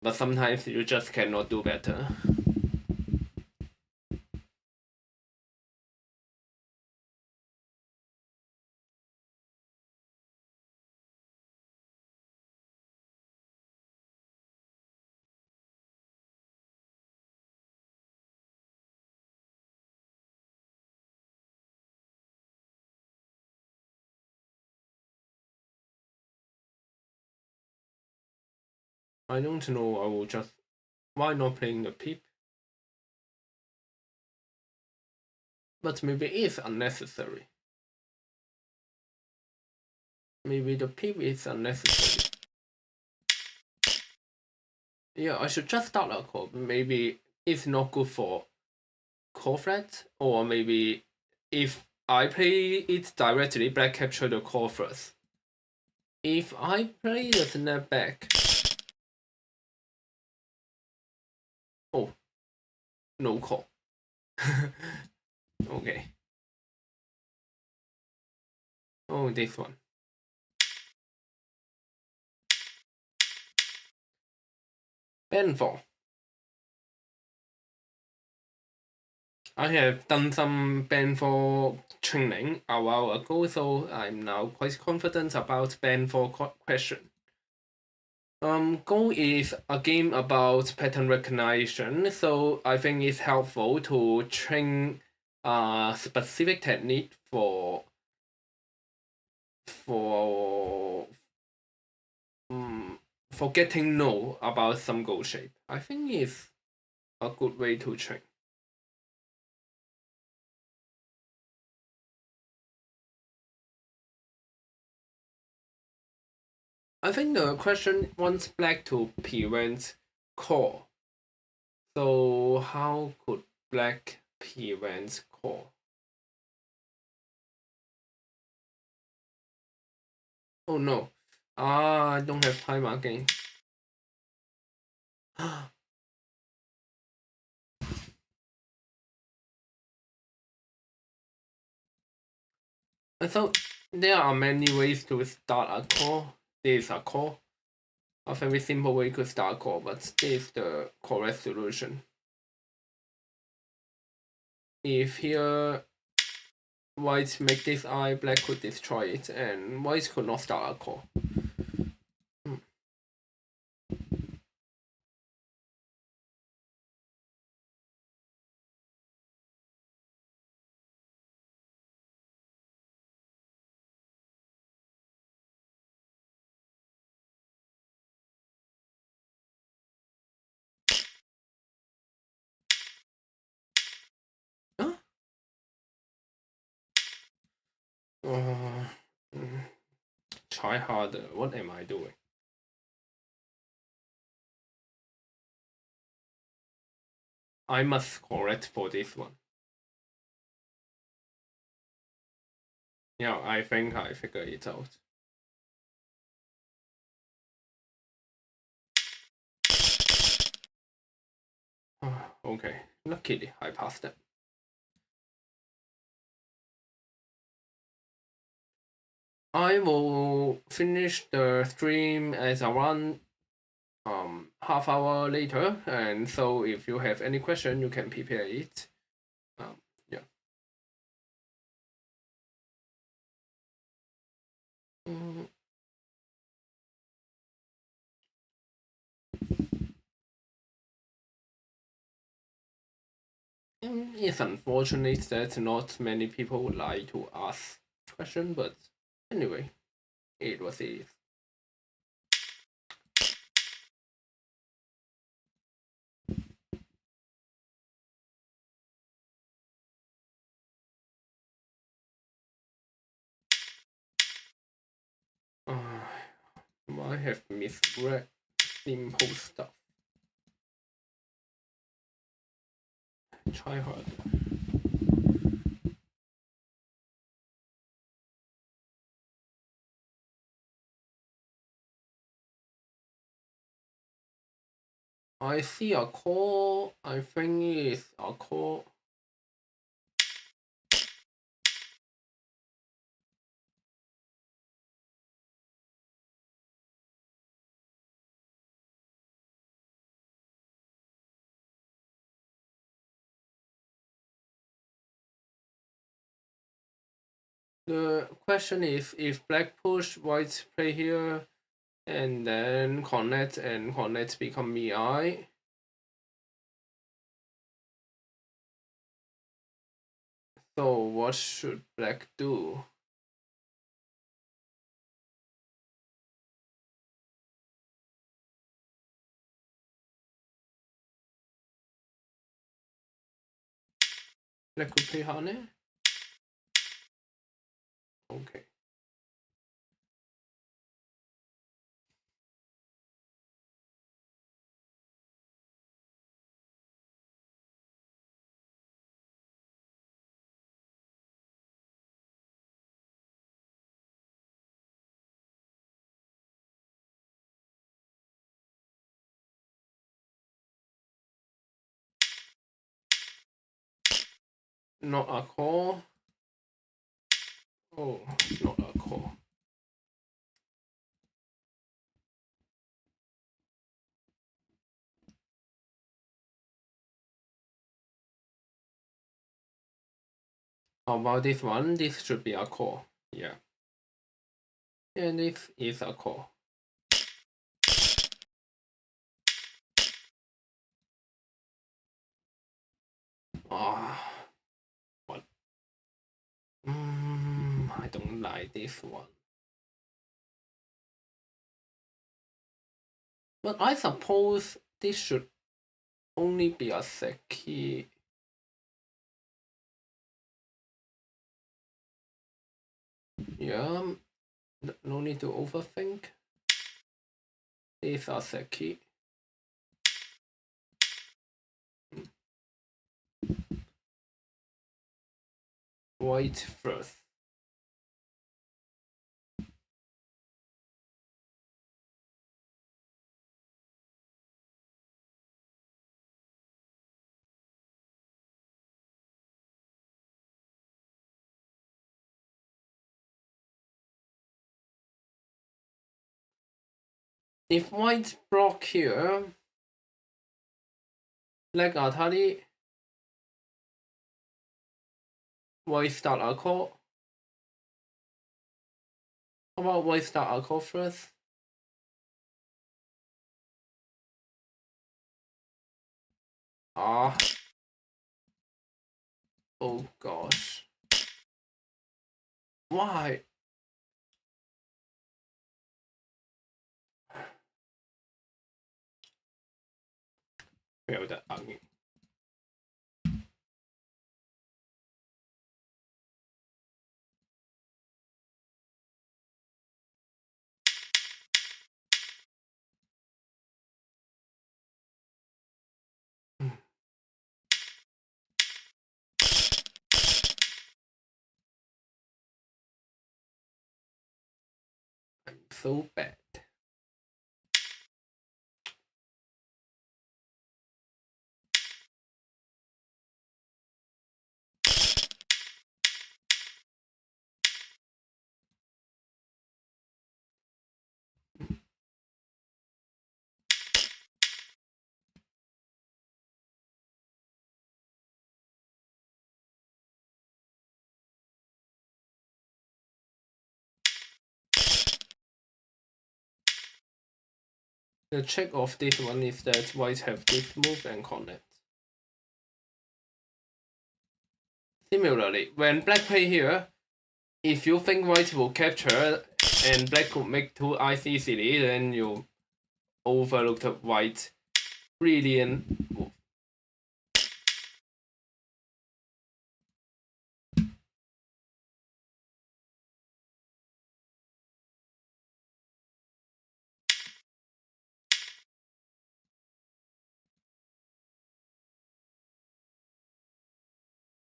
But sometimes you just cannot do better. I don't know. I will just. Why not playing the pip? But maybe it's unnecessary. Maybe the pip is unnecessary. Yeah, I should just start a call. Maybe it's not good for call threat, or maybe if I play it directly, black capture the call first. If I play the snapback, oh, no call. Okay. Oh, this one. Band 4. I have done some band 4 training a while ago, so I'm now quite confident about band 4 question. Go is a game about pattern recognition, so I think it's helpful to train a specific technique for for getting know about some goal shape. I think it's a good way to train. I think the question wants black to prevent call. So how could black prevent call? Oh no. I don't have time again. I thought there are many ways to start a call. This is a call. A very simple way to start a call, but this is the correct solution. If here white make this eye, black could destroy it, and white could not start a call. Huh? Uh, try harder. What am I doing? I must correct for this one. Yeah, I think I figured it out. Okay, luckily I passed it. I will finish the stream as around half hour later, and so if you have any question, you can prepare it. Yeah. It's unfortunate that not many people would like to ask question, but anyway, it was it. I have misread simple stuff. Try hard. I see a call. I think it's a call. The question is if black push, white play here, and then connect become mi. So what should black do? Black could play honey. Okay. Not a call. Oh, not a call. How about this one? This should be a call. Yeah. And this is a call. Ah, what? I don't like this one. But I suppose this should only be a seki. Yeah, no need to overthink. This is a seki. White first. If white block here, black Atari, white start a call. How about white start a call first? Ah. Oh gosh. Why? Failed that again. I'm so bad. The trick of this one is that white have this move and connect. Similarly, when black play here, if you think white will capture and black could make 2 eyes easily, then you overlooked white brilliant move.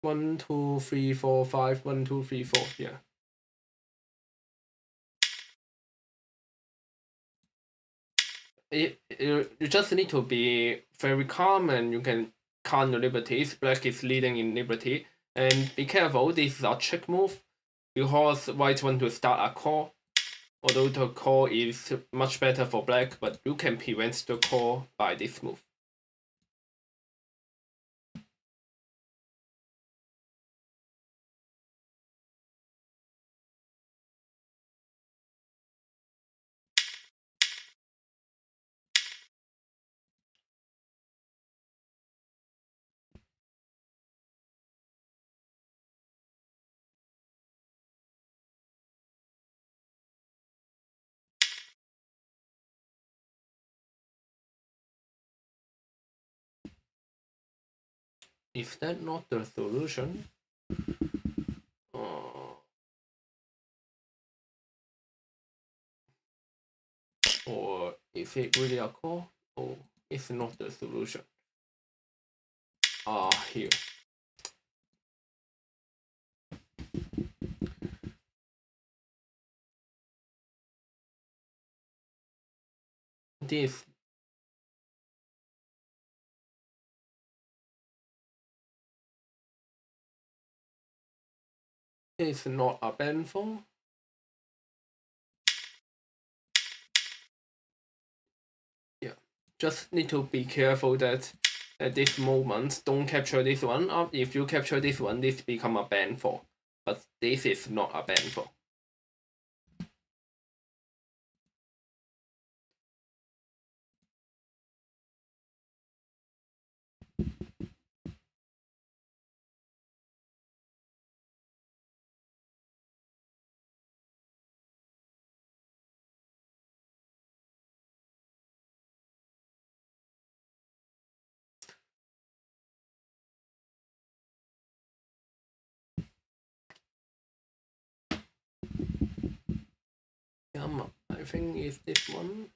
One, two, three, four, five. 1, 2, 3, 4. Yeah. You just need to be very calm and you can count your liberties. Black is leading in liberty. And be careful, this is a trick move because white want to start a call. Although the call is much better for black, but you can prevent the call by this move. Is that not the solution? Or is it really a call? Oh, it's not the solution. Here. This is not a benefit. Yeah, just need to be careful that at this moment don't capture this one. If you capture this one, this become a benefit. But this is not a benefit. I think it's this one.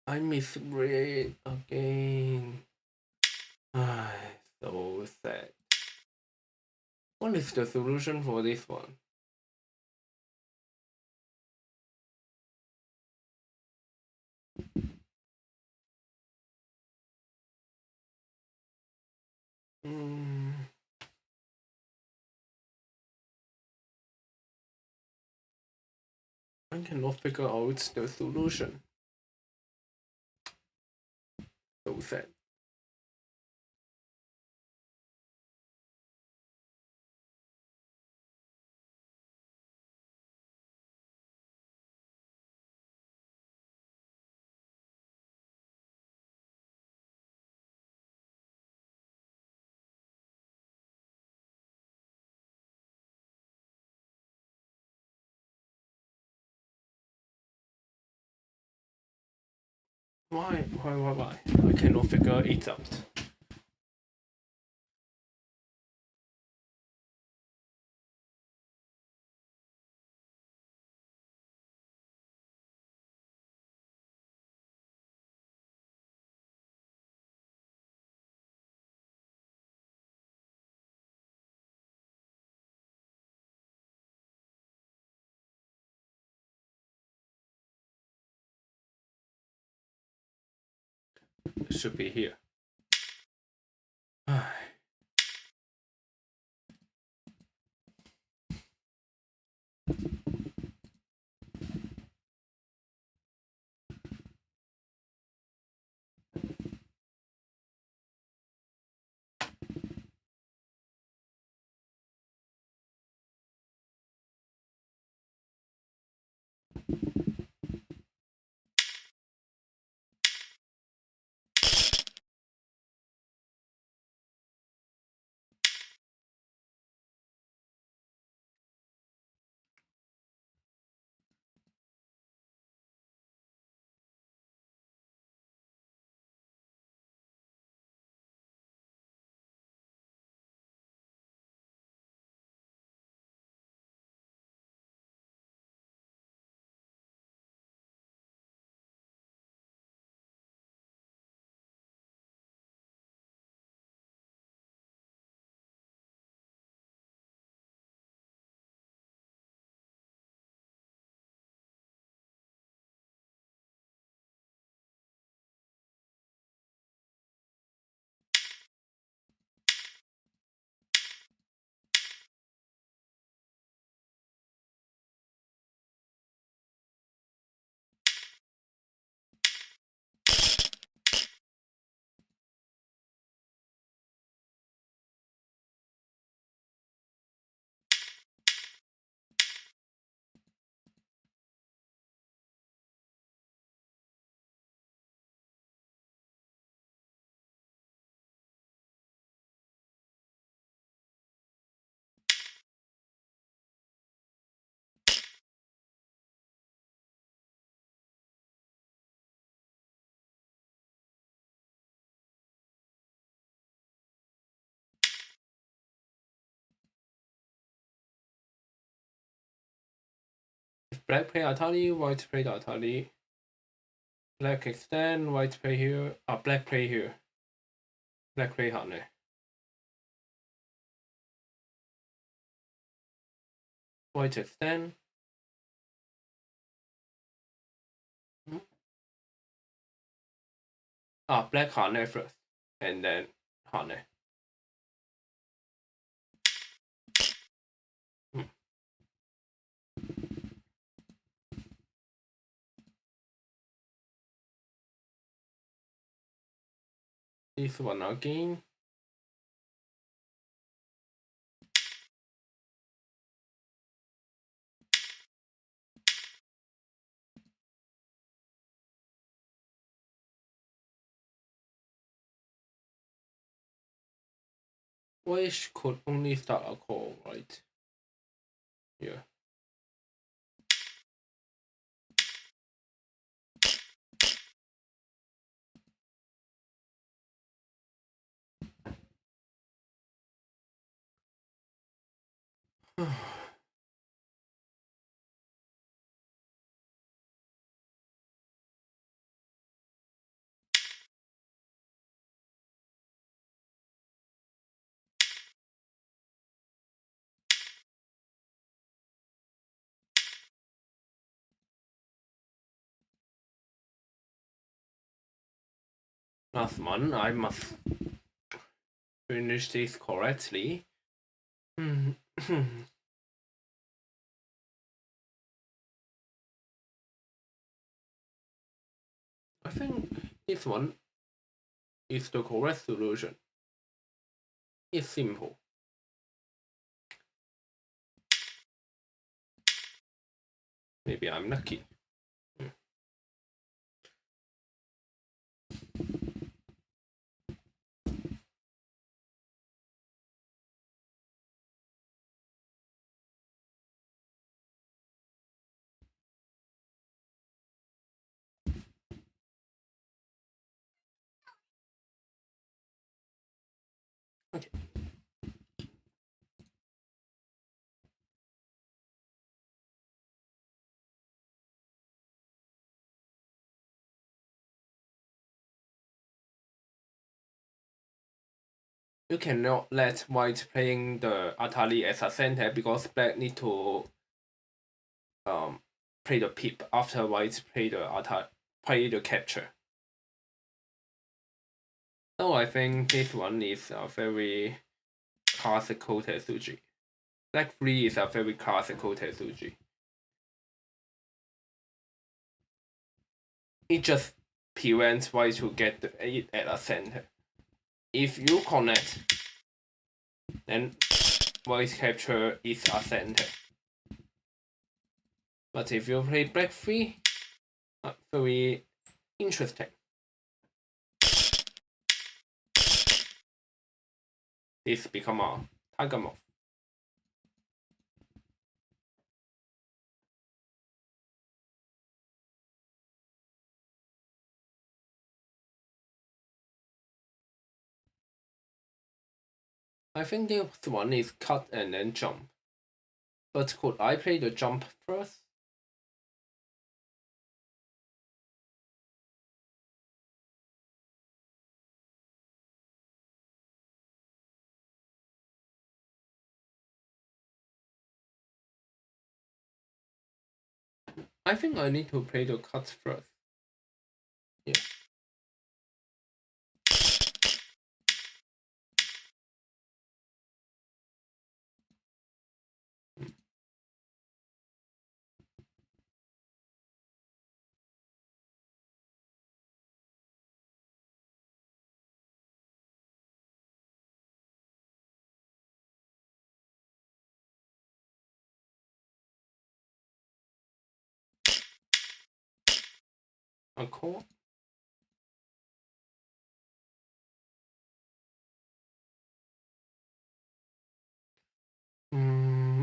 I misread again. So sad. What is the solution for this one? I cannot figure out the solution. So sad. Why? I cannot figure it out. It should be here. black play Atali, white play Atali. Black extend, white play here. Black play here. Black play 行咧。White extend. Black 行咧 first, and then 行咧。This one again. Which could only start a call, right? Yeah. Last one, I must finish this correctly. I think this one is the correct solution. It's simple. Maybe I'm lucky. Okay. You cannot let white playing the Atali as a center because black need to play the pip after white play the capture. So I think this one is a very classical Tetsuji. Black 3 is a very classical Tetsuji. It just prevents white to get it at a center. If you connect, then white capture is a center. But if you play black 3, very interesting. This become a tiger move. I think this one is cut and then jump. But could I play the jump first? I think I need to play the cut first. Yeah. A call.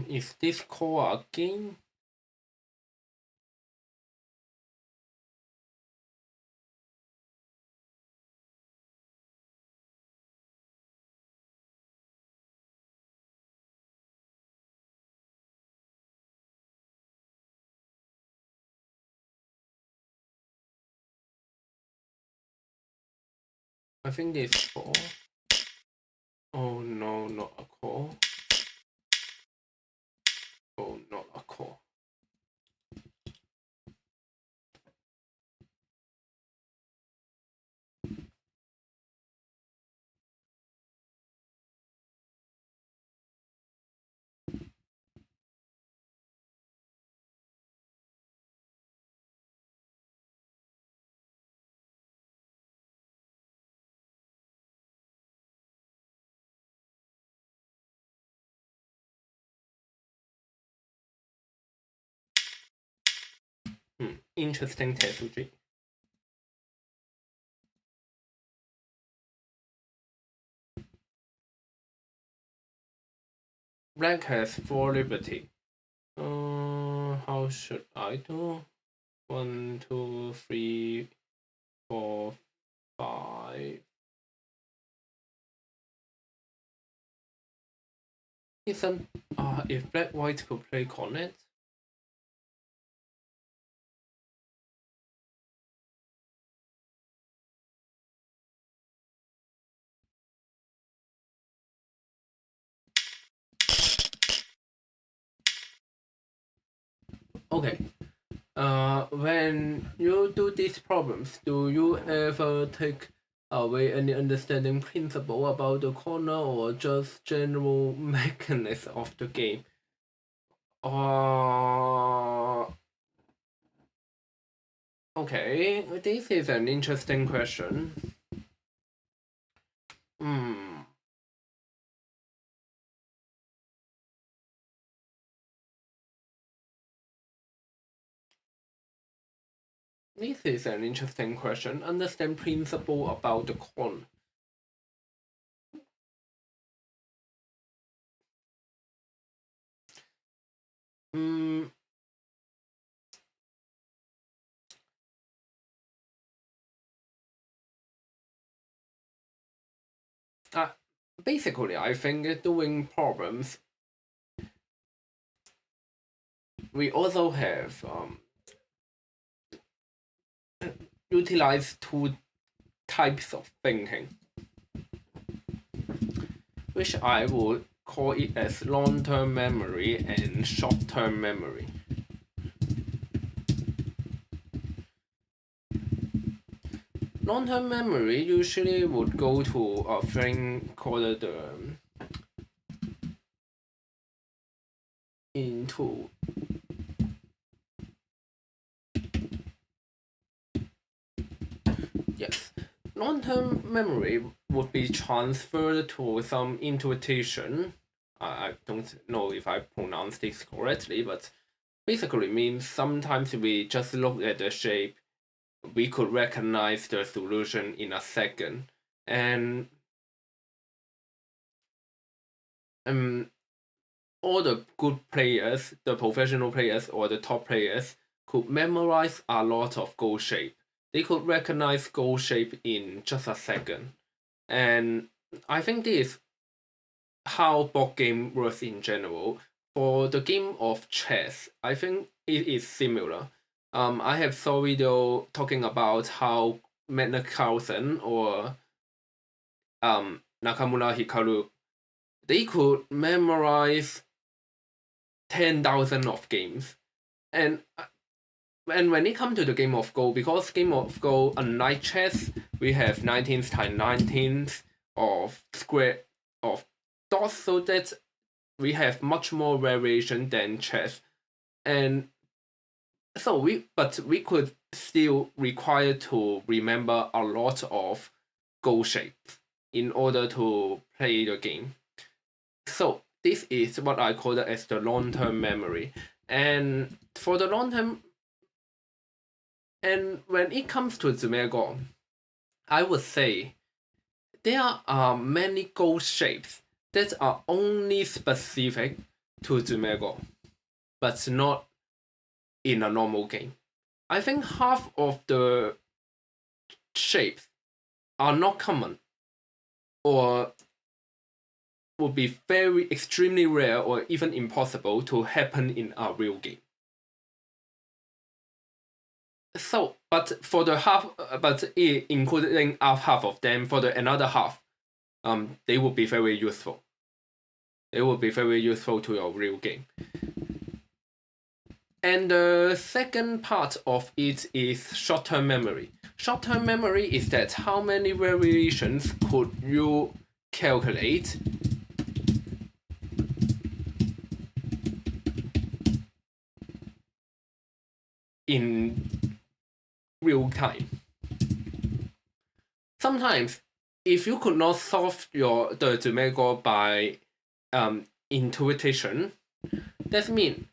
Is this call a game? I think this call. Oh no, not a call. Oh, not a call. Interesting technology. Black has 4 liberty. How should I do? 1, 2, 3, 4, 5. Isn't if black white could play connect? Okay. When you do these problems, do you ever take away any understanding principle about the corner or just general mechanism of the game? Okay, this is an interesting question. This is an interesting question. Understand principle about the corner. Basically, I think doing problems, we also have utilize 2 types of thinking, which I would call it as long-term memory and short-term memory. Long-term memory usually would go to a thing called into yes, long-term memory would be transferred to some intuition. I don't know if I pronounce this correctly, but basically means sometimes we just look at the shape, we could recognize the solution in a second, and all the good players, the professional players or the top players, could memorize a lot of goal shape. They could recognize goal shape in just a second. And I think this is how board game works in general. For the game of chess, I think it is similar. I have saw video talking about how Magnus Carlsen or Nakamura Hikaru, they could memorize 10,000 of games. And when it comes to the game of Go, because game of Go, unlike chess, we have 19th times 19th of square of dots, so that we have much more variation than chess. And so we could still require to remember a lot of goal shapes in order to play the game. So this is what I call as the long-term memory. And for the long-term, and when it comes to Zumego, I would say there are many goal shapes that are only specific to Zumego, but not in a normal game. I think half of the shapes are not common or would be very extremely rare or even impossible to happen in a real game. So but for the half, including half of them, for the another half, they will be very useful. They will be very useful to your real game. And the second part of it is short-term memory. Short-term memory is that how many variations could you calculate in real time. Sometimes, if you could not solve the Zumego by intuition, that means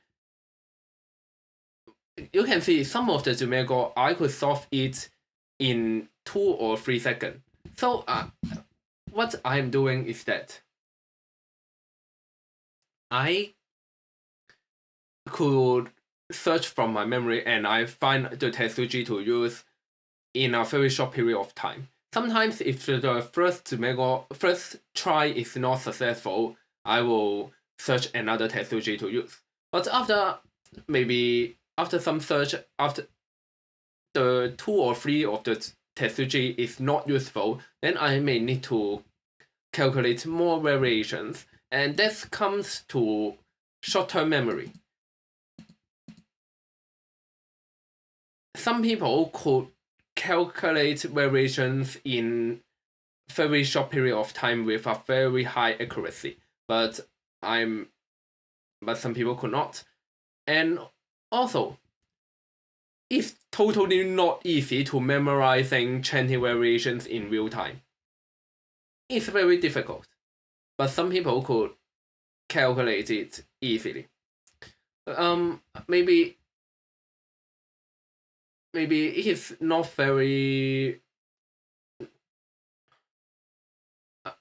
you can see some of the Zumego I could solve it in 2 or 3 seconds. So what I'm doing is that I could search from my memory and I find the Tetsuji to use in a very short period of time. Sometimes if the first try is not successful, I will search another Tetsuji to use. But after some search, after the 2 or 3 of the Tetsuji is not useful, then I may need to calculate more variations, and that comes to short-term memory. Some people could calculate variations in very short period of time with a very high accuracy, but some people could not. And also, it's totally not easy to memorizing chanting variations in real time. It's very difficult, but some people could calculate it easily. Maybe it is not very.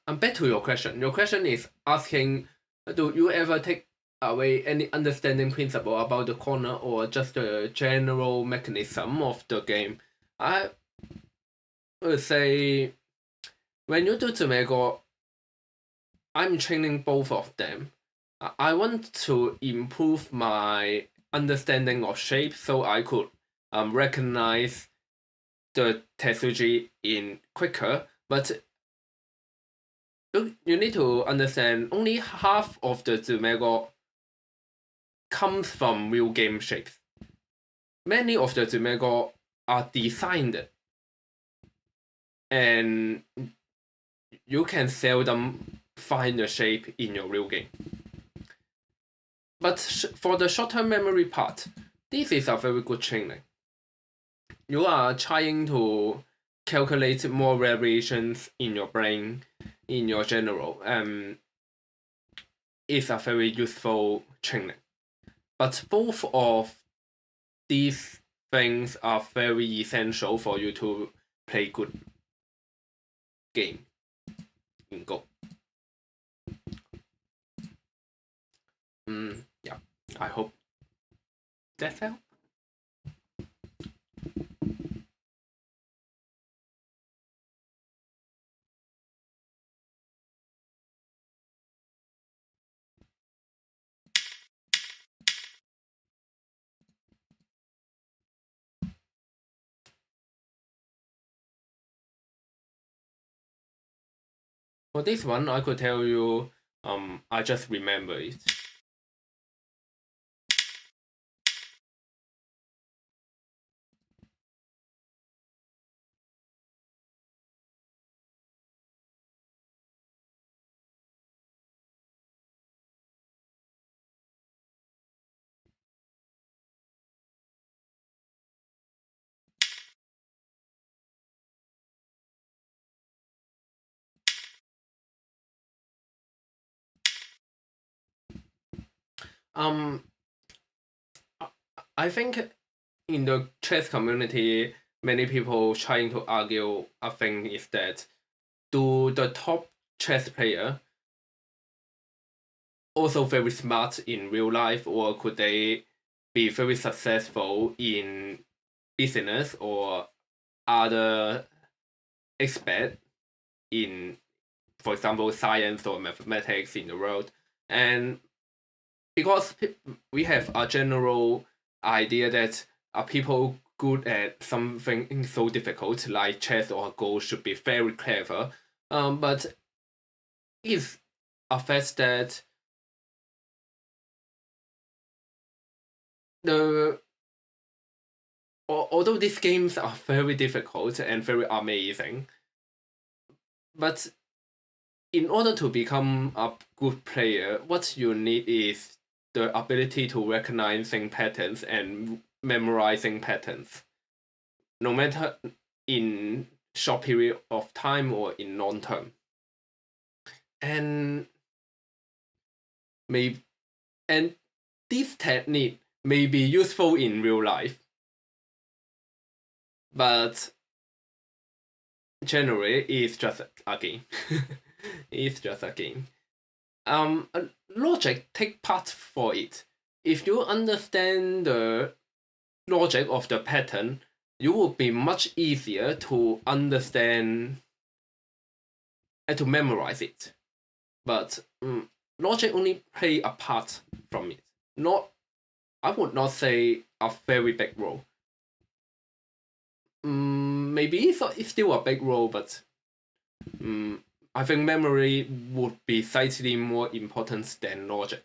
Back to your question. Your question is asking, do you ever take away any understanding principle about the corner or just the general mechanism of the game? I would say when you do Zumego, I'm training both of them. I want to improve my understanding of shape so I could recognize the Tetsuji in quicker, but you need to understand only half of the Zumego comes from real game shapes. Many of the Zumego are designed and you can seldom find the shape in your real game. But for the short-term memory part, this is a very good training. You are trying to calculate more variations in your brain, in your general. It's a very useful training. But both of these things are very essential for you to play good game in Go. Yeah, I hope that helped. For this one, I could tell you, I just remember it. I think in the chess community, many people trying to argue a thing is that, do the top chess player also very smart in real life, or could they be very successful in business or other aspect in, for example, science or mathematics in the world? And because we have a general idea that people good at something so difficult like chess or Go should be very clever. But it affects that the although these games are very difficult and very amazing, but in order to become a good player, what you need is the ability to recognizing patterns and memorizing patterns, no matter in short period of time or in long term. And may and this technique may be useful in real life, but generally it's just a game. It's just a game. Logic take part for it. If you understand the logic of the pattern, you will be much easier to understand and to memorize it. But logic only play a part from it. Not, I would not say a very big role. Maybe it's still a big role, but I think memory would be slightly more important than logic.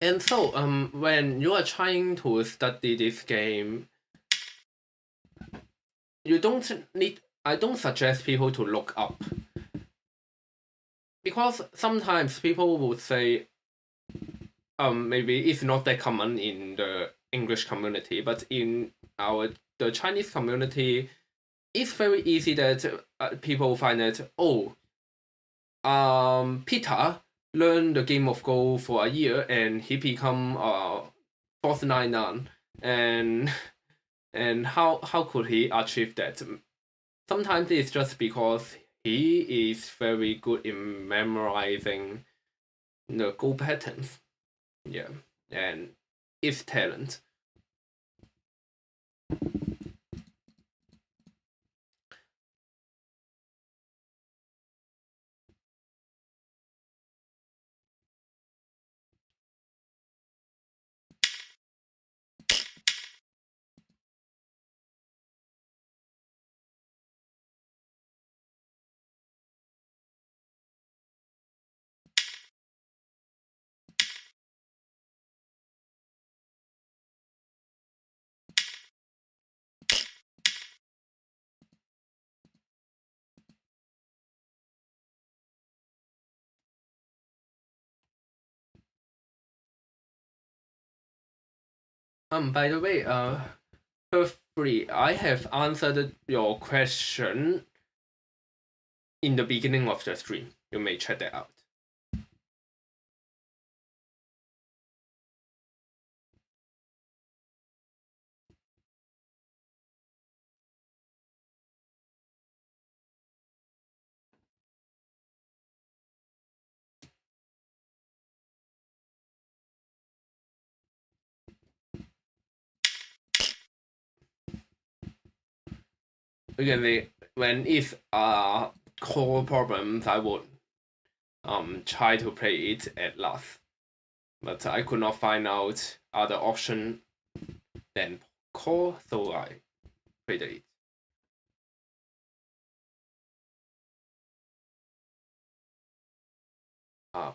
And so, when you are trying to study this game, you don't need. I don't suggest people to look up, because sometimes people would say, maybe it's not that common in the English community, but in the Chinese community, it's very easy that people find that Peter learned the game of Go for a year and he become fourth nine nan, and how could he achieve that? Sometimes it's just because he is very good in memorizing the Go patterns. Yeah, and it's talent. By the way, Free, I have answered your question in the beginning of the stream. You may check that out. Usually, when it's core problems, I would try to play it at last, but I could not find out other option than core, so I played it.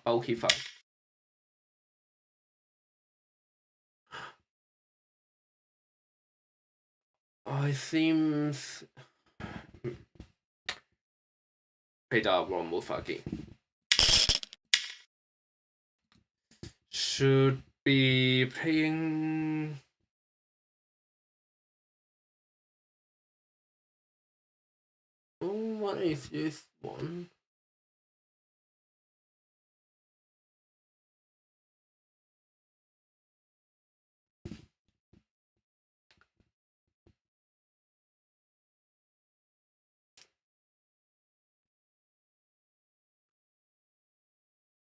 Bulky file. I seems played a wrong move again. Should be playing. Oh, what is this one?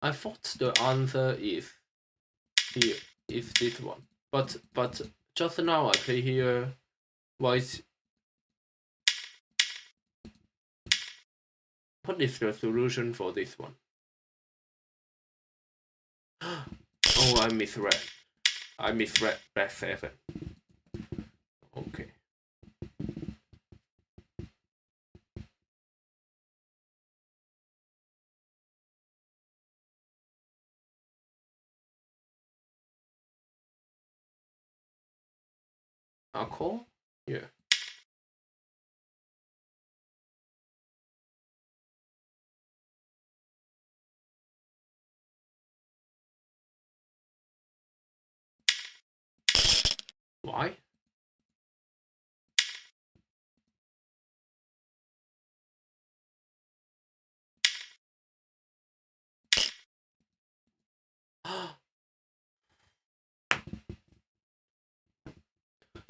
I thought the answer is here, is this one, but just now I play here white. What is the solution for this one? Oh, I misread. I misread black 7. Okay. A call? Yeah. Why?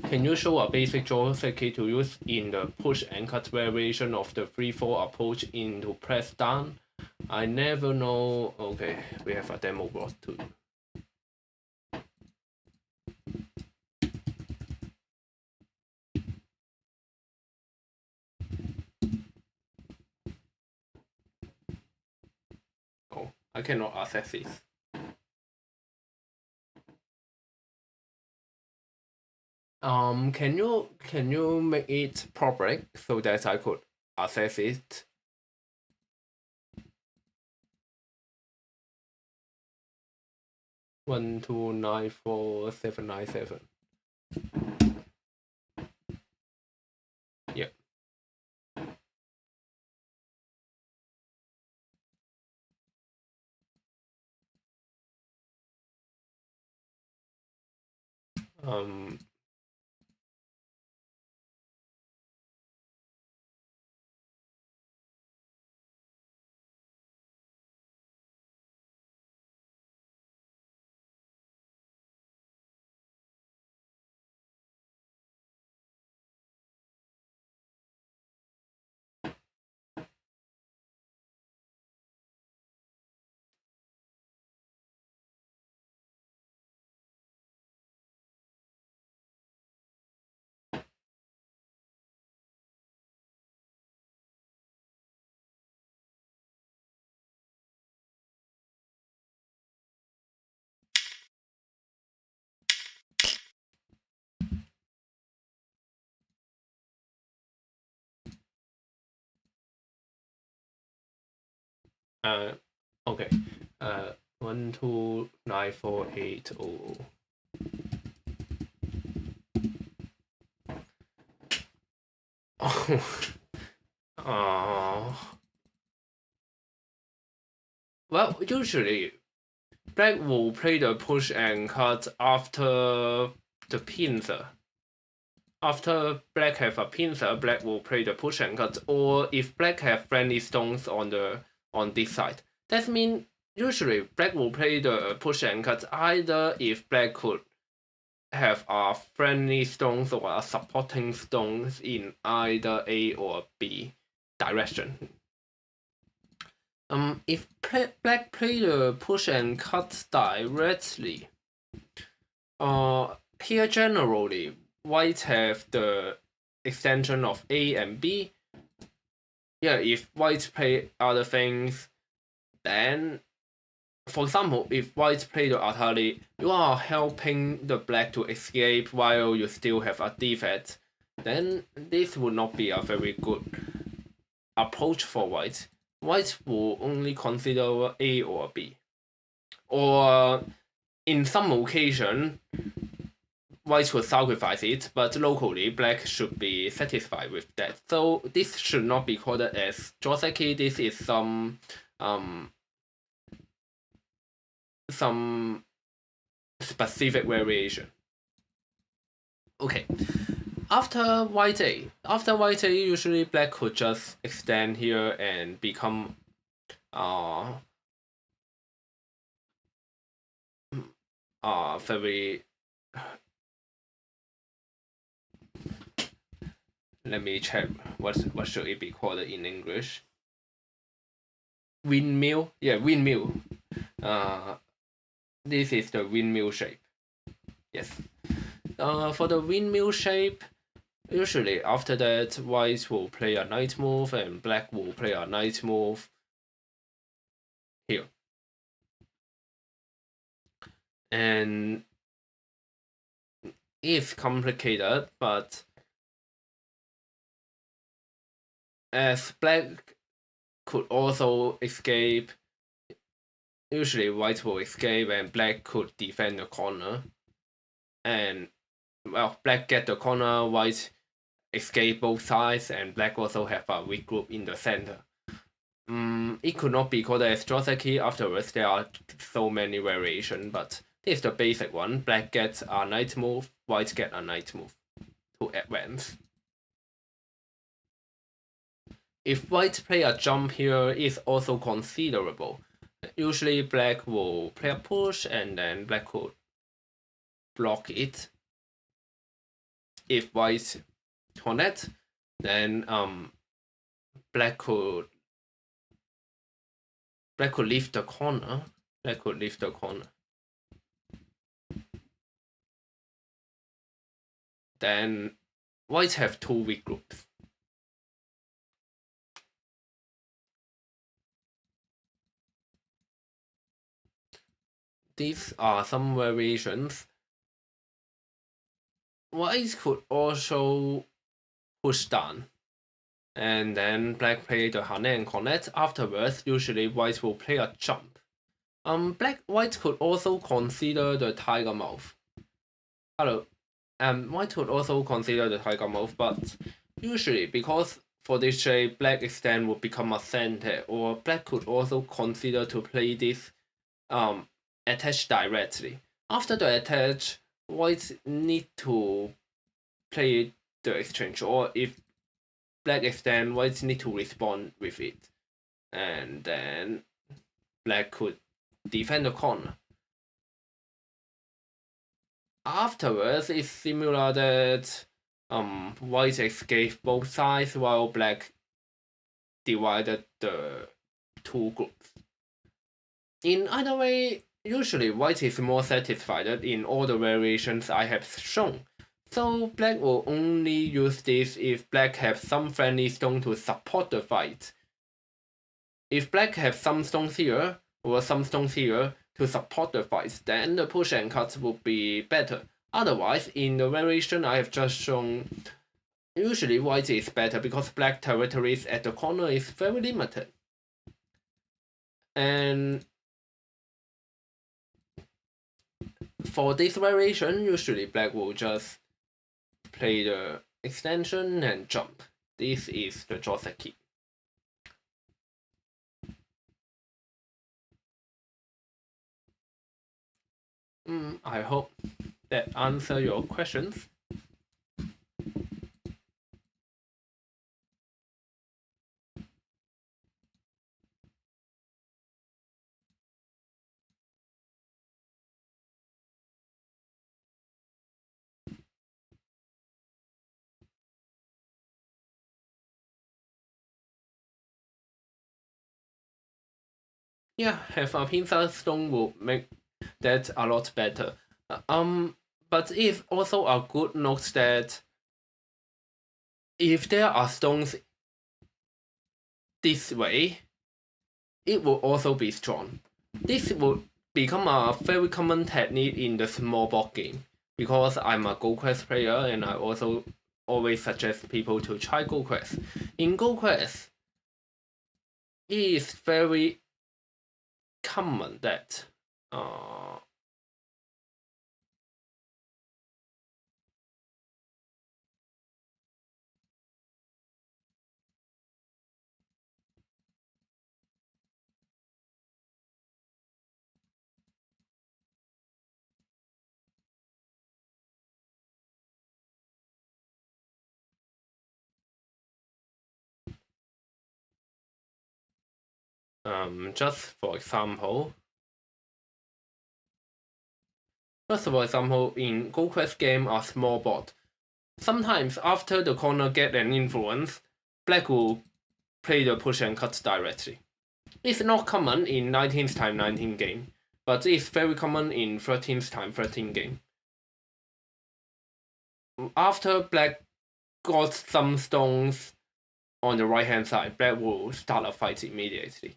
Can you show a basic strategy to use in the push and cut variation of the 3-4 approach into press down? I never know. Okay, we have a demo board too. Oh, I cannot access this. Can you make it public so that I could access it? One two nine four 797. Yep. Okay. 129480. Well, usually black will play the push and cut after the pincer. After black have a pincer, black will play the push and cut, or if black have friendly stones on this side. That means usually black will play the push and cut either if black could have a friendly stones or a supporting stones in either A or B direction. If black play the push and cut directly, here generally white have the extension of A and B. Yeah, if white play other things, then for example, if white play the Atari, you are helping the black to escape while you still have a defect, then this would not be a very good approach for white. White will only consider A or B. Or in some occasion, white will sacrifice it, but locally black should be satisfied with that. So this should not be called as Joseki. This is some specific variation. Okay. After white A, usually black could just extend here and become very. Let me check what should it be called in English. Windmill, yeah, windmill. This is the windmill shape. Yes. For the windmill shape, usually after that, white will play a knight move and black will play a knight move here. And it's complicated, but as black could also escape, usually white will escape and black could defend the corner. And well, black get the corner, white escape both sides, and black also have a weak group in the center. It could not be called a strategy. Afterwards, there are so many variations, but this is the basic one. Black gets a knight move, white get a knight move to advance. If white play a jump here, it's also considerable. Usually black will play a push and then black could block it. If white connect, then black could leave the corner. Black could leave the corner. Then white have two weak groups. These are some variations. White could also push down, and then black play the hane and connect. Afterwards, usually white will play a jump. White could also consider the tiger mouth. Hello. White could also consider the tiger mouth, but usually because for this shape, black extend would become a center, or black could also consider to play this attach directly. After the attach, white need to play the exchange, or if black extend, white need to respond with it, and then black could defend the corner. Afterwards, it's similar that white escape both sides while black divided the two groups. In either way, usually white is more satisfied in all the variations I have shown. So black will only use this if black have some friendly stone to support the fight. If black have some stones here or some stones here to support the fight, then the push and cut will be better. Otherwise, in the variation I have just shown, usually white is better because black territories at the corner is very limited. And for this variation, usually black will just play the extension and jump. This is the Joseki. I hope that answer your questions. Yeah, have a pincer stone will make that a lot better. But it's also a good note that if there are stones this way, it will also be strong. This will become a very common technique in the small board game because I'm a Go Quest player and I also always suggest people to try Go Quest. In Go Quest, it is very common that just for example, in Go Quest game a small board, sometimes after the corner get an influence, black will play the push and cut directly. It's not common in 19th time 19 game, but it's very common in 13th time 13 game. after black got some stones on the right hand side, black will start a fight immediately.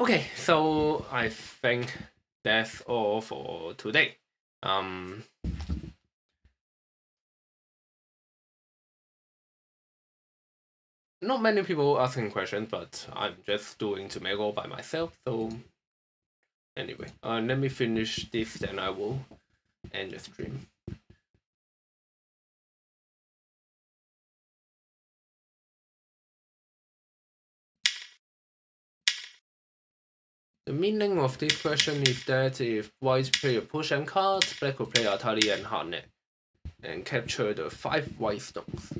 Okay, so I think that's all for today. Not many people asking questions, but I'm just doing tomato by myself. So anyway, let me finish this, then I will end the stream. The meaning of this question is that if white play a push and cut, black will play Atari and Hardnet and capture the 5 white stones.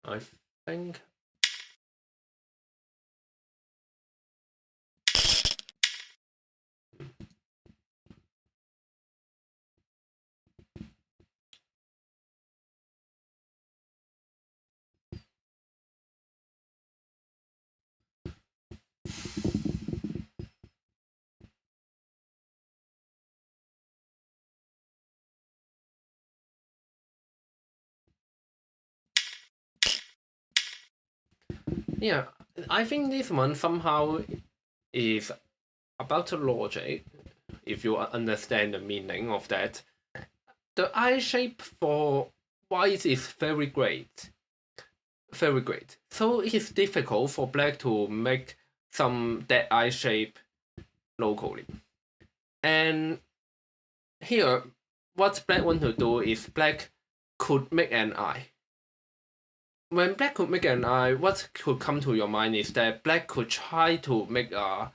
I think. Yeah, I think this one somehow is about the logic, if you understand the meaning of that. The eye shape for white is very great. Very great. So it is difficult for black to make some dead eye shape locally. And here, what black want to do is black could make an eye. When black could make an eye, what could come to your mind is that black could try to make a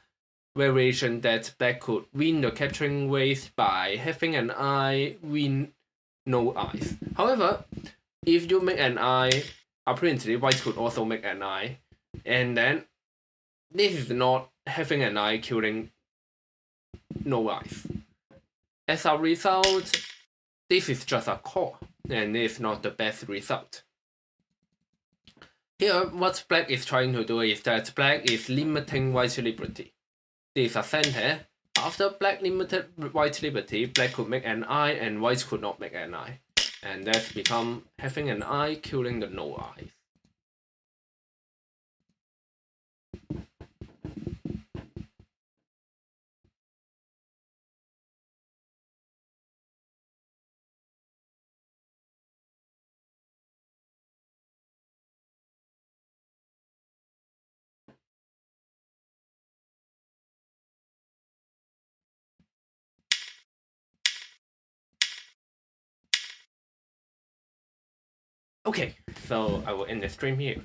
variation that black could win the capturing race by having an eye, win no eyes. However, if you make an eye, apparently white could also make an eye, and then this is not having an eye killing no eyes. As a result, this is just a call, and it's not the best result. Here, what black is trying to do is that black is limiting white's liberty. This is a center. After black limited white's liberty, black could make an eye and white could not make an eye. And that's become having an eye killing the no eyes. Okay, so I will end the stream here.